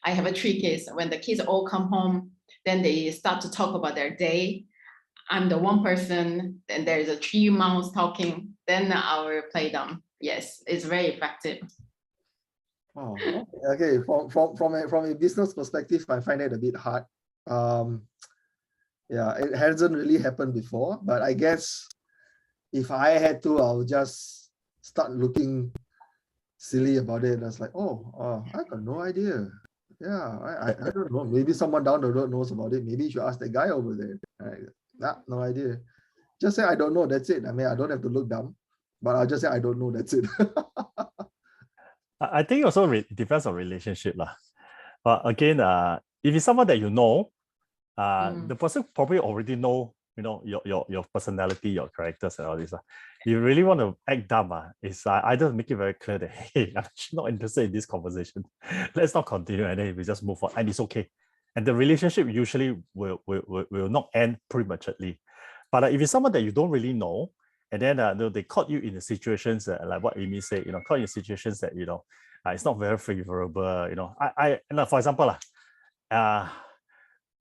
have 3 kids. When the kids all come home, then they start to talk about their day. I'm the one person, and there's a 3 mouths talking, then I will play dumb. Yes, it's very effective. Oh, okay. From a business perspective, I find it a bit hard. Yeah, it hasn't really happened before, but I guess if I had to, I'll just start looking silly about it. I was like, I got no idea. Yeah, I don't know. Maybe someone down the road knows about it. Maybe you should ask that guy over there. Right? No idea. Just say I don't know. That's it. I mean, I don't have to look dumb, but I'll just say I don't know. That's it. I think also it depends on relationship. But again, if it's someone that you know, the person probably already know, your personality, your characters and all this. You really want to act dumb, it's either make it very clear that, hey, I'm actually not interested in this conversation. Let's not continue, and then we just move on, and it's okay. And the relationship usually will not end prematurely. But if it's someone that you don't really know, and then they caught you in the situations like what Amy said, caught you in situations that it's not very favorable. For example,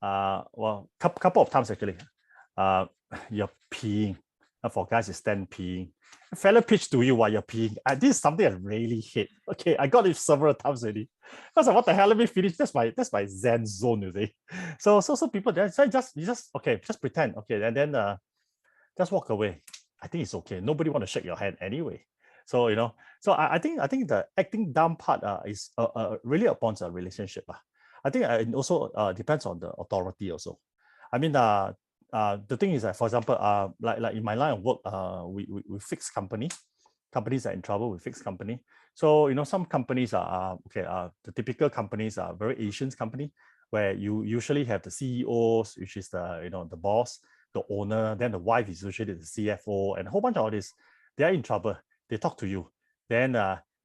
well, couple of times actually, you're peeing. For guys, you stand peeing. A fella pitch to you while you're peeing. This is something I really hate. Okay, I got it several times already. Because what the hell? Let me finish. That's my zen zone, you see. So people there just pretend. Okay, and then just walk away. I think it's okay. Nobody want to shake your hand anyway. So so I think the acting dumb part is really upon a relationship. I think it also depends on the authority also. I mean, the thing is that, for example, like in my line of work, we fix companies are in trouble with fixed company. So some companies are the typical companies are very Asian company, where you usually have the CEOs, which is the the boss, the owner, then the wife is usually the CFO, and a whole bunch of all this. They are in trouble. They talk to you, then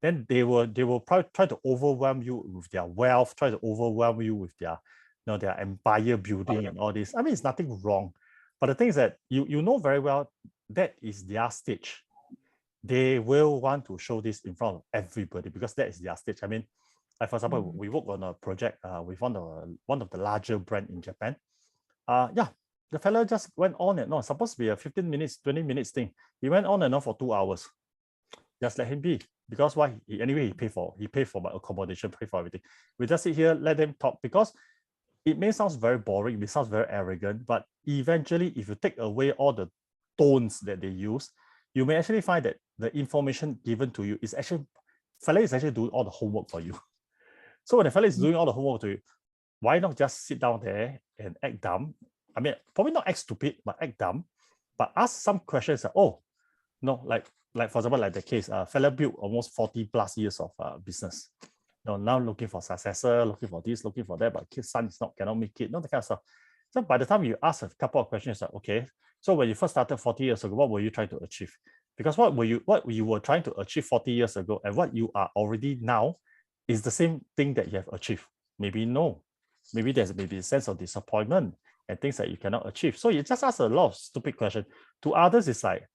then they will probably try to overwhelm you with their wealth, try to overwhelm you with their, their empire building and all this. I mean, it's nothing wrong. But the thing is that you know very well that is their stage. They will want to show this in front of everybody because that is their stage. I mean, like for example, we work on a project with one of the larger brand in Japan. Yeah, the fellow just went on and on. Supposed to be a 15 minutes, 20 minutes thing. He went on and on for 2 hours. Just let him be. Because why? Anyway, he paid for my accommodation, pay for everything. We just sit here, let them talk, because it may sound very boring, it sounds very arrogant, but eventually, if you take away all the tones that they use, you may actually find that the information given to you is actually, fella is actually doing all the homework for you. So when the fella is doing all the homework to you, why not just sit down there and act dumb? I mean, probably not act stupid, but act dumb, but ask some questions. Oh, no, like for example, like the case, fella built almost 40 plus years of business. Now looking for successor, looking for this, looking for that, but his son cannot make it, that kind of stuff. So by the time you ask a couple of questions, like, okay, so when you first started 40 years ago, what were you trying to achieve? Because what you were trying to achieve 40 years ago and what you are already now is the same thing that you have achieved. Maybe no. Maybe there's a sense of disappointment and things that you cannot achieve. So you just ask a lot of stupid questions. To others, it's like,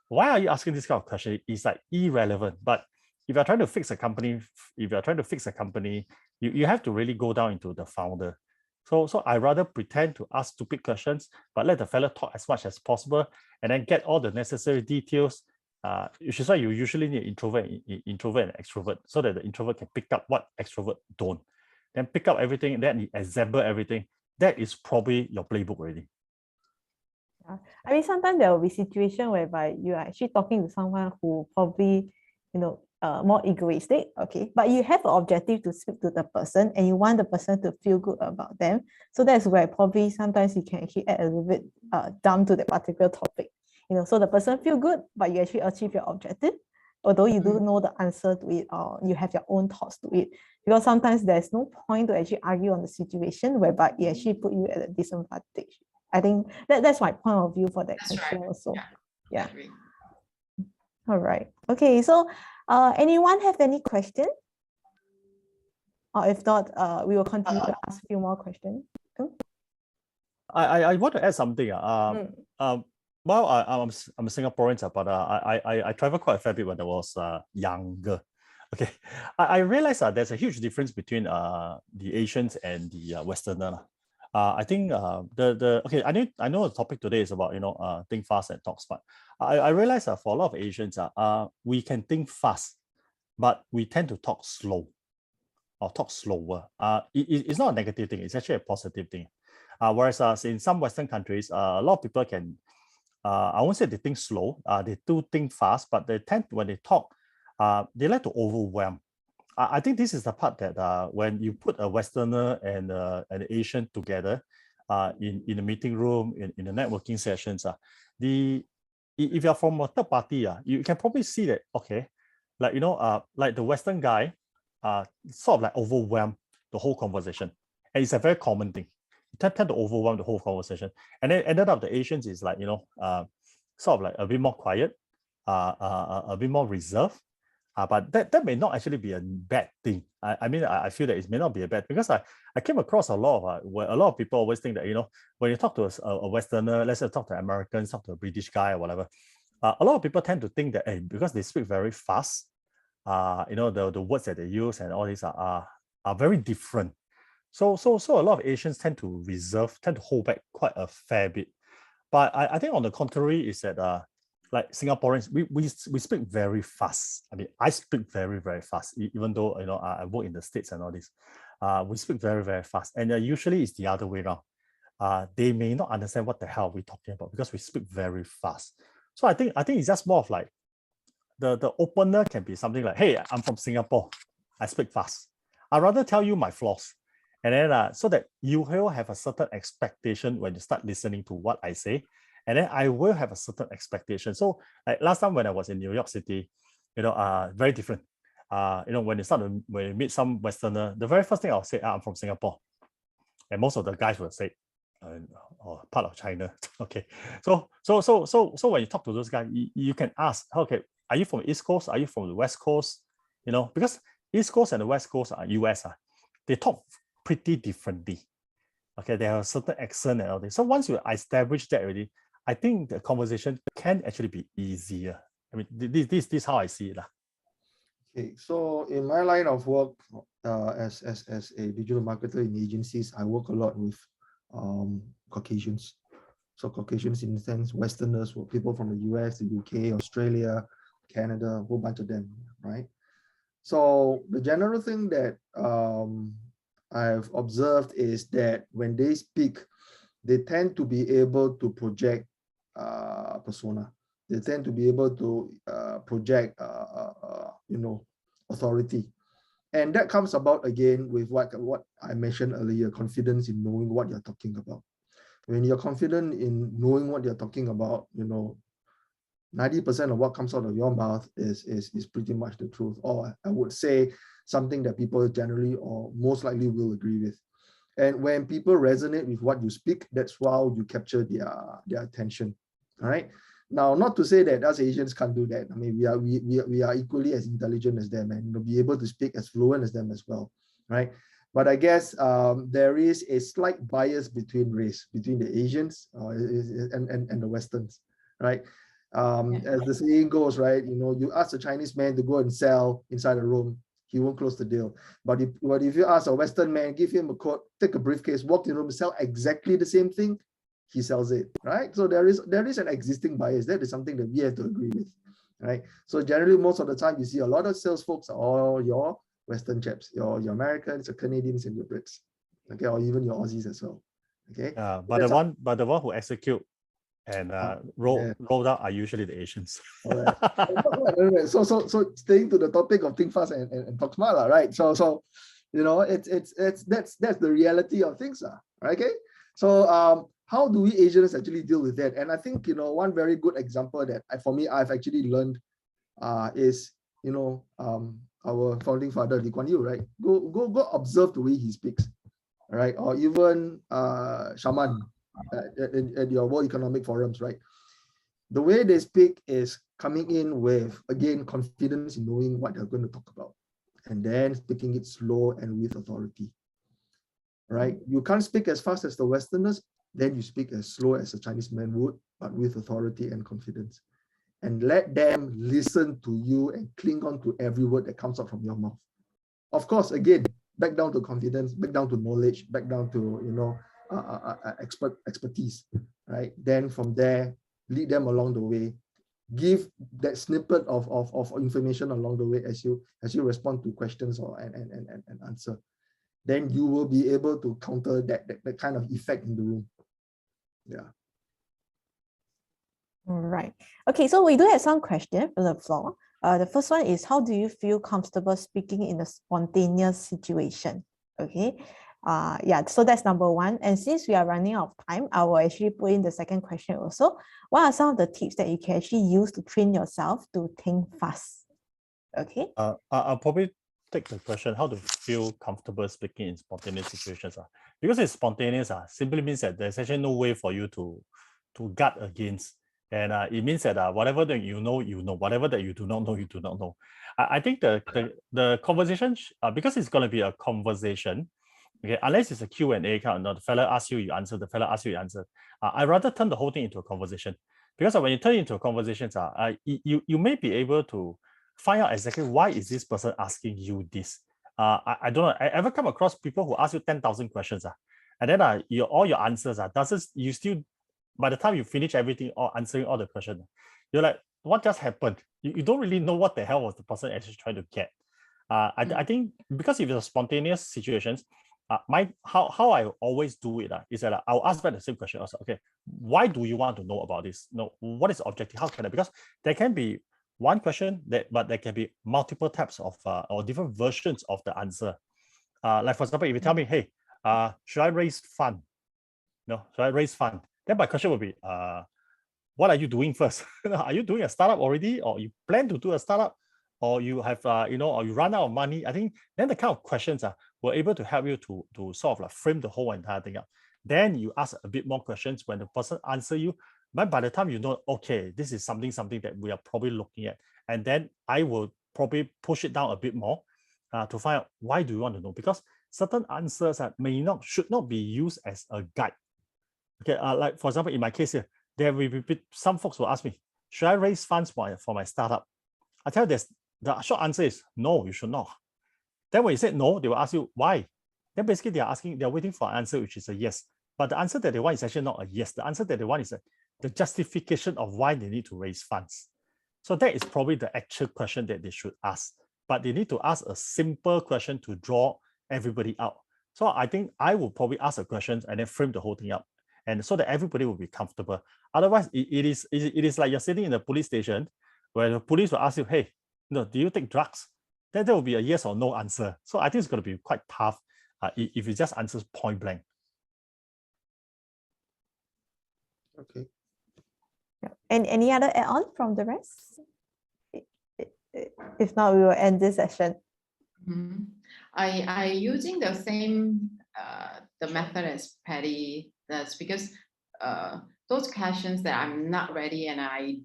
why are you asking this kind of question? It's like irrelevant. But if you're trying to fix a company, you have to really go down into the founder. So I rather pretend to ask stupid questions, but let the fellow talk as much as possible and then get all the necessary details, which is why you usually need introvert and extrovert, so that the introvert can pick up what extrovert don't. Then pick up everything, then you assemble everything. That is probably your playbook already. Yeah. I mean, sometimes there will be situation whereby you are actually talking to someone who probably, more egoistic, okay, but you have an objective to speak to the person and you want the person to feel good about them. So that's where probably sometimes you can actually add a little bit dumb to the particular topic, so the person feel good, but you actually achieve your objective, although you do know the answer to it or you have your own thoughts to it. Because sometimes there's no point to actually argue on the situation whereby it actually put you at a disadvantage. I think that's my point of view for that question also. Yeah. All right. Okay. So, anyone have any question? Or if not, we will continue to ask a few more questions. I want to add something. Well, I'm a Singaporean, but I traveled quite a fair bit when I was younger. Okay, I realized there's a huge difference between the Asians and the Westerner. I think okay, I know the topic today is about think fast and talk smart. I realize for a lot of Asians we can think fast, but we tend to talk slow or talk slower. It's not a negative thing, it's actually a positive thing. Whereas in some Western countries, a lot of people can I won't say they think slow, they do think fast, but they tend when they talk, they like to overwhelm. I think this is the part that when you put a Westerner and an Asian together in the meeting room, in the networking sessions, if you're from a third party, you can probably see that, okay, like, like the Western guy sort of like overwhelm the whole conversation. And it's a very common thing. You tend to overwhelm the whole conversation. And then ended up the Asians is like, sort of like a bit more quiet, a bit more reserved. But that may not actually be a bad thing. I mean, I feel that it may not be a bad, because I came across a lot of where a lot of people always think that, when you talk to a Westerner, let's say talk to Americans, talk to a British guy or whatever, a lot of people tend to think that, because they speak very fast, the words that they use and all these are very different. So a lot of Asians tend to hold back quite a fair bit. But I think on the contrary is that like Singaporeans, we speak very fast. I mean, I speak very, very fast, even though I work in the States and all this. We speak very, very fast. And usually it's the other way around. They may not understand what the hell we're talking about because we speak very fast. So I think it's just more of like the opener can be something like, hey, I'm from Singapore. I speak fast. I'd rather tell you my flaws. And then so that you will have a certain expectation when you start listening to what I say. And then I will have a certain expectation. So like last time when I was in New York City, very different. When you meet some Westerner, the very first thing I'll say, I'm from Singapore. And most of the guys will say, part of China. Okay. So when you talk to those guys, you can ask, okay, are you from East Coast? Are you from the West Coast? you know, because East Coast and the West Coast are US, they talk pretty differently. Okay, they have a certain accent and all this. So once you establish that already, I think the conversation can actually be easier. I mean, this is how I see it. Okay, so in my line of work, as a digital marketer in agencies, I work a lot with Caucasians. So Caucasians in the sense, Westerners, people from the US, the UK, Australia, Canada, a whole bunch of them, right? So the general thing that I've observed is that when they speak, they tend to be able to project persona. They tend to be able to project, authority. And that comes about again with what I mentioned earlier, confidence in knowing what you're talking about. When you're confident in knowing what you're talking about, 90% of what comes out of your mouth is pretty much the truth. Or I would say something that people generally or most likely will agree with. And when people resonate with what you speak, that's how you capture their attention. All right. Now, not to say that us Asians can't do that. I mean, we are equally as intelligent as them and be able to speak as fluent as them as well. Right. But I guess there is a slight bias between the Asians and the Westerns, right? As the saying goes, right? You ask a Chinese man to go and sell inside a room, he won't close the deal. But if you ask a Western man, give him a coat, take a briefcase, walk in the room, sell exactly the same thing, he sells it, right? So there is an existing bias. That is something that we have to agree with, right? So generally, most of the time, you see a lot of sales folks are all your Western chaps, your Americans, your Canadians, and your Brits, okay, or even your Aussies as well, okay. But the one who execute and rolled out are usually the Asians. All right. So staying to the topic of think fast and talk smart, right? So that's the reality of things, okay. So how do we Asians actually deal with that? And I think one very good example that for me I've actually learned is our founding father Lee Kuan Yew, right? Go observe the way he speaks, right? Or even Shaman at your World Economic Forums, right? The way they speak is coming in with, again, confidence in knowing what they're going to talk about, and then speaking it slow and with authority, right? You can't speak as fast as the Westerners, then you speak as slow as a Chinese man would, but with authority and confidence. And let them listen to you and cling on to every word that comes out from your mouth. Of course, again, back down to confidence, back down to knowledge, back down to expertise, right? Then from there, lead them along the way. Give that snippet of information along the way as you respond to questions and answer. Then you will be able to counter that kind of effect in the room. Yeah. All right. Okay, so we do have some questions from the floor. The first one is, how do you feel comfortable speaking in a spontaneous situation? Okay. So that's number one. And since we are running out of time, I will actually put in the second question also. What are some of the tips that you can actually use to train yourself to think fast? Okay. I'll probably take the question, how to feel comfortable speaking in spontaneous situations. Because it's spontaneous, simply means that there's actually no way for you to guard against. And it means that whatever that you know, whatever that you do not know, you do not know. I think the conversation, because it's going to be a conversation, okay, unless it's a Q&A kind of, the fella asks you, you answer, the fella asks you, you answer. I'd rather turn the whole thing into a conversation. Because when you turn it into a conversation, you may be able to find out exactly why is this person asking you this. I don't know, I ever come across people who ask you 10,000 questions, and then all your answers you still, by the time you finish everything or answering all the questions, you're like, what just happened? You don't really know what the hell was the person actually trying to get. I think because if it's spontaneous situations, how I always do it is that I'll ask back the same question also. Okay, why do you want to know about this? No, what is the objective? How can I? Because there can be one question but there can be multiple types of or different versions of the answer. Like for example, if you tell me, hey, should I raise fund? No, should I raise fund? Then my question would be, what are you doing first? Are you doing a startup already, or you plan to do a startup, or you have or you run out of money? I think then the kind of questions were able to help you to sort of like frame the whole entire thing up. Then you ask a bit more questions when the person answer you. But by the time you know, okay, this is something that we are probably looking at, and then I will probably push it down a bit more to find out why do you want to know, because certain answers should not be used as a guide. Okay, like for example, in my case here, there will be some folks will ask me, should I raise funds for my startup? I tell you, the short answer is no, you should not. Then when you say no, they will ask you why. Then basically they're waiting for an answer which is a yes. But the answer that they want is actually not a yes. The answer that they want is the justification of why they need to raise funds. So that is probably the actual question that they should ask. But they need to ask a simple question to draw everybody out. So I think I will probably ask a question and then frame the whole thing up, and so that everybody will be comfortable. Otherwise, it is like you're sitting in a police station where the police will ask you, hey, do you take drugs? Then there will be a yes or no answer. So I think it's going to be quite tough if you just answer point blank. Okay. And any other add-on from the rest? If not, we will end this session. I using the same the method as Patty does, because those questions that I'm not ready and I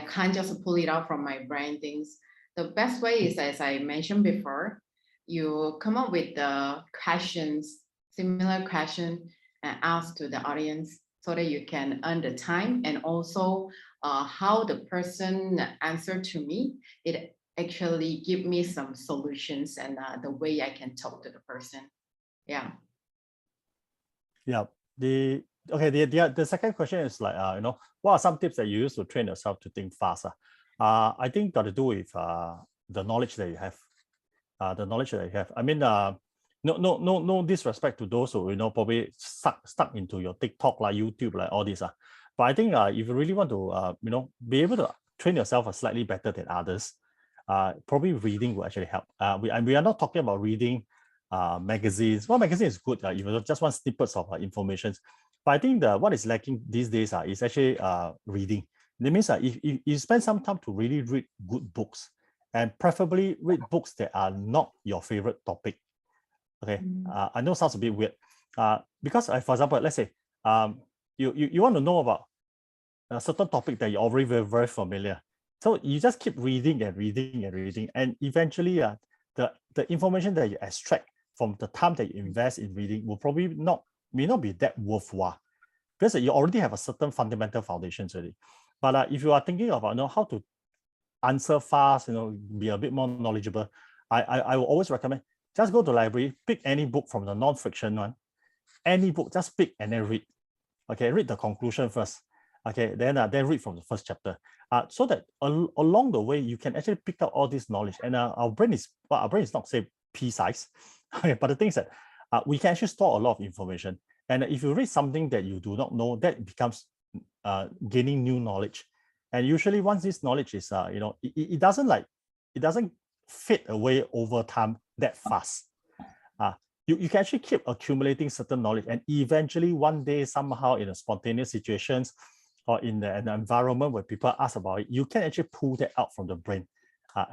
can't just pull it out from my brain things. The best way is, as I mentioned before, you come up with the questions, similar question, and ask to the audience so that you can earn the time, and also how the person answered to me, it actually give me some solutions and the way I can talk to the person. Yeah. Yeah. The second question is like, what are some tips that you use to train yourself to think faster? I think got to do with the knowledge that you have. I mean, no disrespect to those who probably stuck into your TikTok, like YouTube, like all this. But I think if you really want to be able to train yourself slightly better than others, probably reading will actually help. We are not talking about reading magazines. Well, magazine is good, even just want snippets of information. But I think what is lacking these days is actually reading. That means if you spend some time to really read good books, and preferably read books that are not your favorite topic. Okay, I know it sounds a bit weird, because for example, let's say you want to know about a certain topic that you're already very, very familiar. So you just keep reading and reading and reading, and eventually the information that you extract from the time that you invest in reading will probably may not be that worthwhile, because you already have a certain fundamental foundations already. But if you are thinking about how to answer fast, be a bit more knowledgeable, I will always recommend just go to the library, pick any book from the non-fiction one, any book, just pick and then read. Okay, read the conclusion first. Okay, then read from the first chapter. So that along the way you can actually pick up all this knowledge. And our brain is not say pea size, okay, but the thing is that we can actually store a lot of information. And if you read something that you do not know, that becomes gaining new knowledge. And usually once this knowledge is it doesn't fade away over time that fast. You can actually keep accumulating certain knowledge, and eventually one day somehow in a spontaneous situations or in an environment where people ask about it, you can actually pull that out from the brain,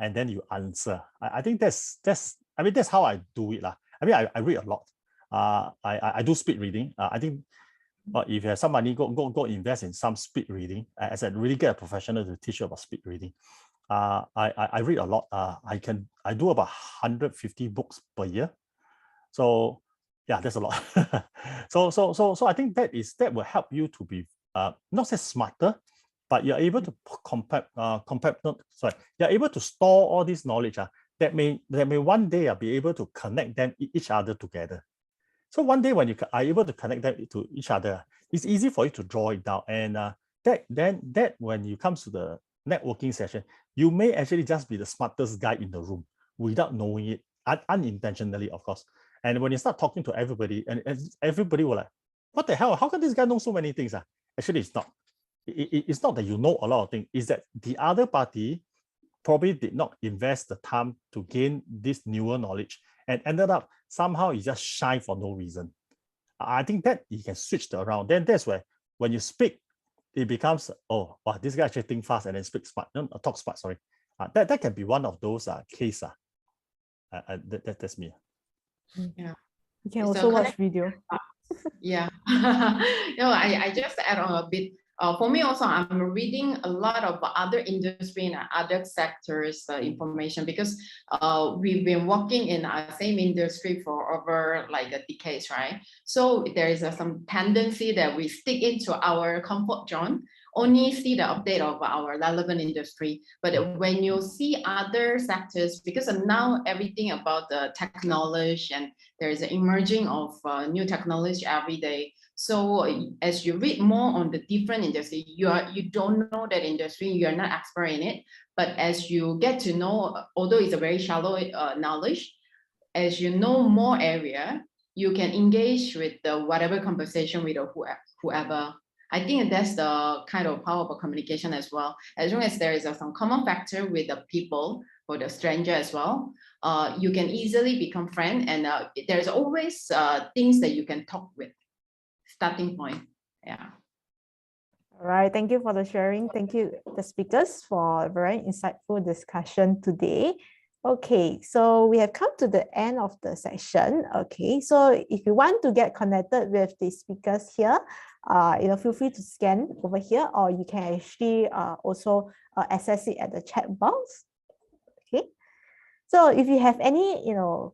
and then you answer. I think that's how I do it. I mean, I read a lot. I do speed reading. I think if you have some money, go invest in some speed reading. As I really get a professional to teach you about speed reading. I read a lot. I do about 150 books per year. So yeah, that's a lot. So I think that will help you to be not say smarter, but you're able to you're able to store all this knowledge that may one day be able to connect them each other together. So one day when you are able to connect them to each other, it's easy for you to draw it down. And that when you come to the networking session, you may actually just be the smartest guy in the room without knowing it, unintentionally, of course. And when you start talking to everybody, and everybody will like, what the hell? How can this guy know so many things? Actually, it's not. It's not that you know a lot of things. It's that the other party probably did not invest the time to gain this newer knowledge, and ended up somehow you just shine for no reason. I think that you can switch it around. Then that's where when you speak, it becomes, oh, wow, this guy actually think fast and then speak smart. No, talk smart, sorry. That can be one of those cases. That's me. Yeah. You can also watch video. Yeah. No, I just add on a bit for me also, I'm reading a lot of other industry and other sectors information, because we've been working in the same industry for over like a decades, right? So there is some tendency that we stick into our comfort zone, only see the update of our relevant industry. But when you see other sectors, because now everything about the technology, and there is an emerging of new technology every day. So as you read more on the different industry, you don't know that industry, you are not expert in it. But as you get to know, although it's a very shallow knowledge, as you know more area, you can engage with the whatever conversation with whoever. I think that's the kind of power of communication as well. As long as there is some common factor with the people or the stranger as well, you can easily become friend, and there's always things that you can talk with. Starting point. Yeah. All right, thank you for the sharing. Thank you, the speakers, for a very insightful discussion today. Okay, so we have come to the end of the session. Okay, so if you want to get connected with the speakers here, feel free to scan over here, or you can actually also access it at the chat box. Okay. So if you have any,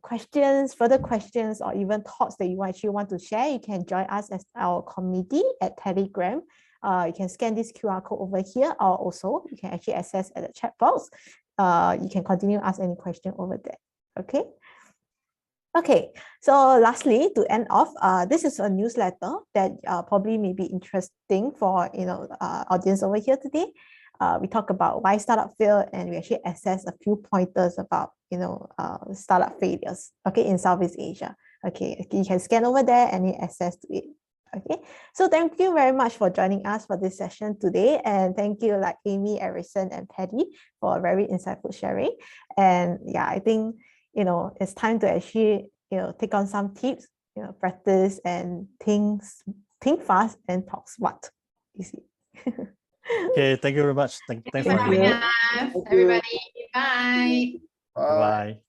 questions, further questions, or even thoughts that you actually want to share, you can join us as our committee at Telegram. You can scan this QR code over here, or also you can actually access at the chat box. You can continue ask any question over there. Okay. Okay. So lastly, to end off, this is a newsletter that probably may be interesting for audience over here today. We talk about why startup fail, and we actually assess a few pointers about startup failures, okay, in Southeast Asia. Okay, you can scan over there and access to it. Okay, so thank you very much for joining us for this session today, and thank you like Amy, Harrison, and Patty for a very insightful sharing. And yeah, I think it's time to actually take on some tips, practice and think fast and talk smart. You see. Okay, thank you very much. Thanks Thank for you for having having me. us, Thank you. everybody. Bye. Bye. Bye.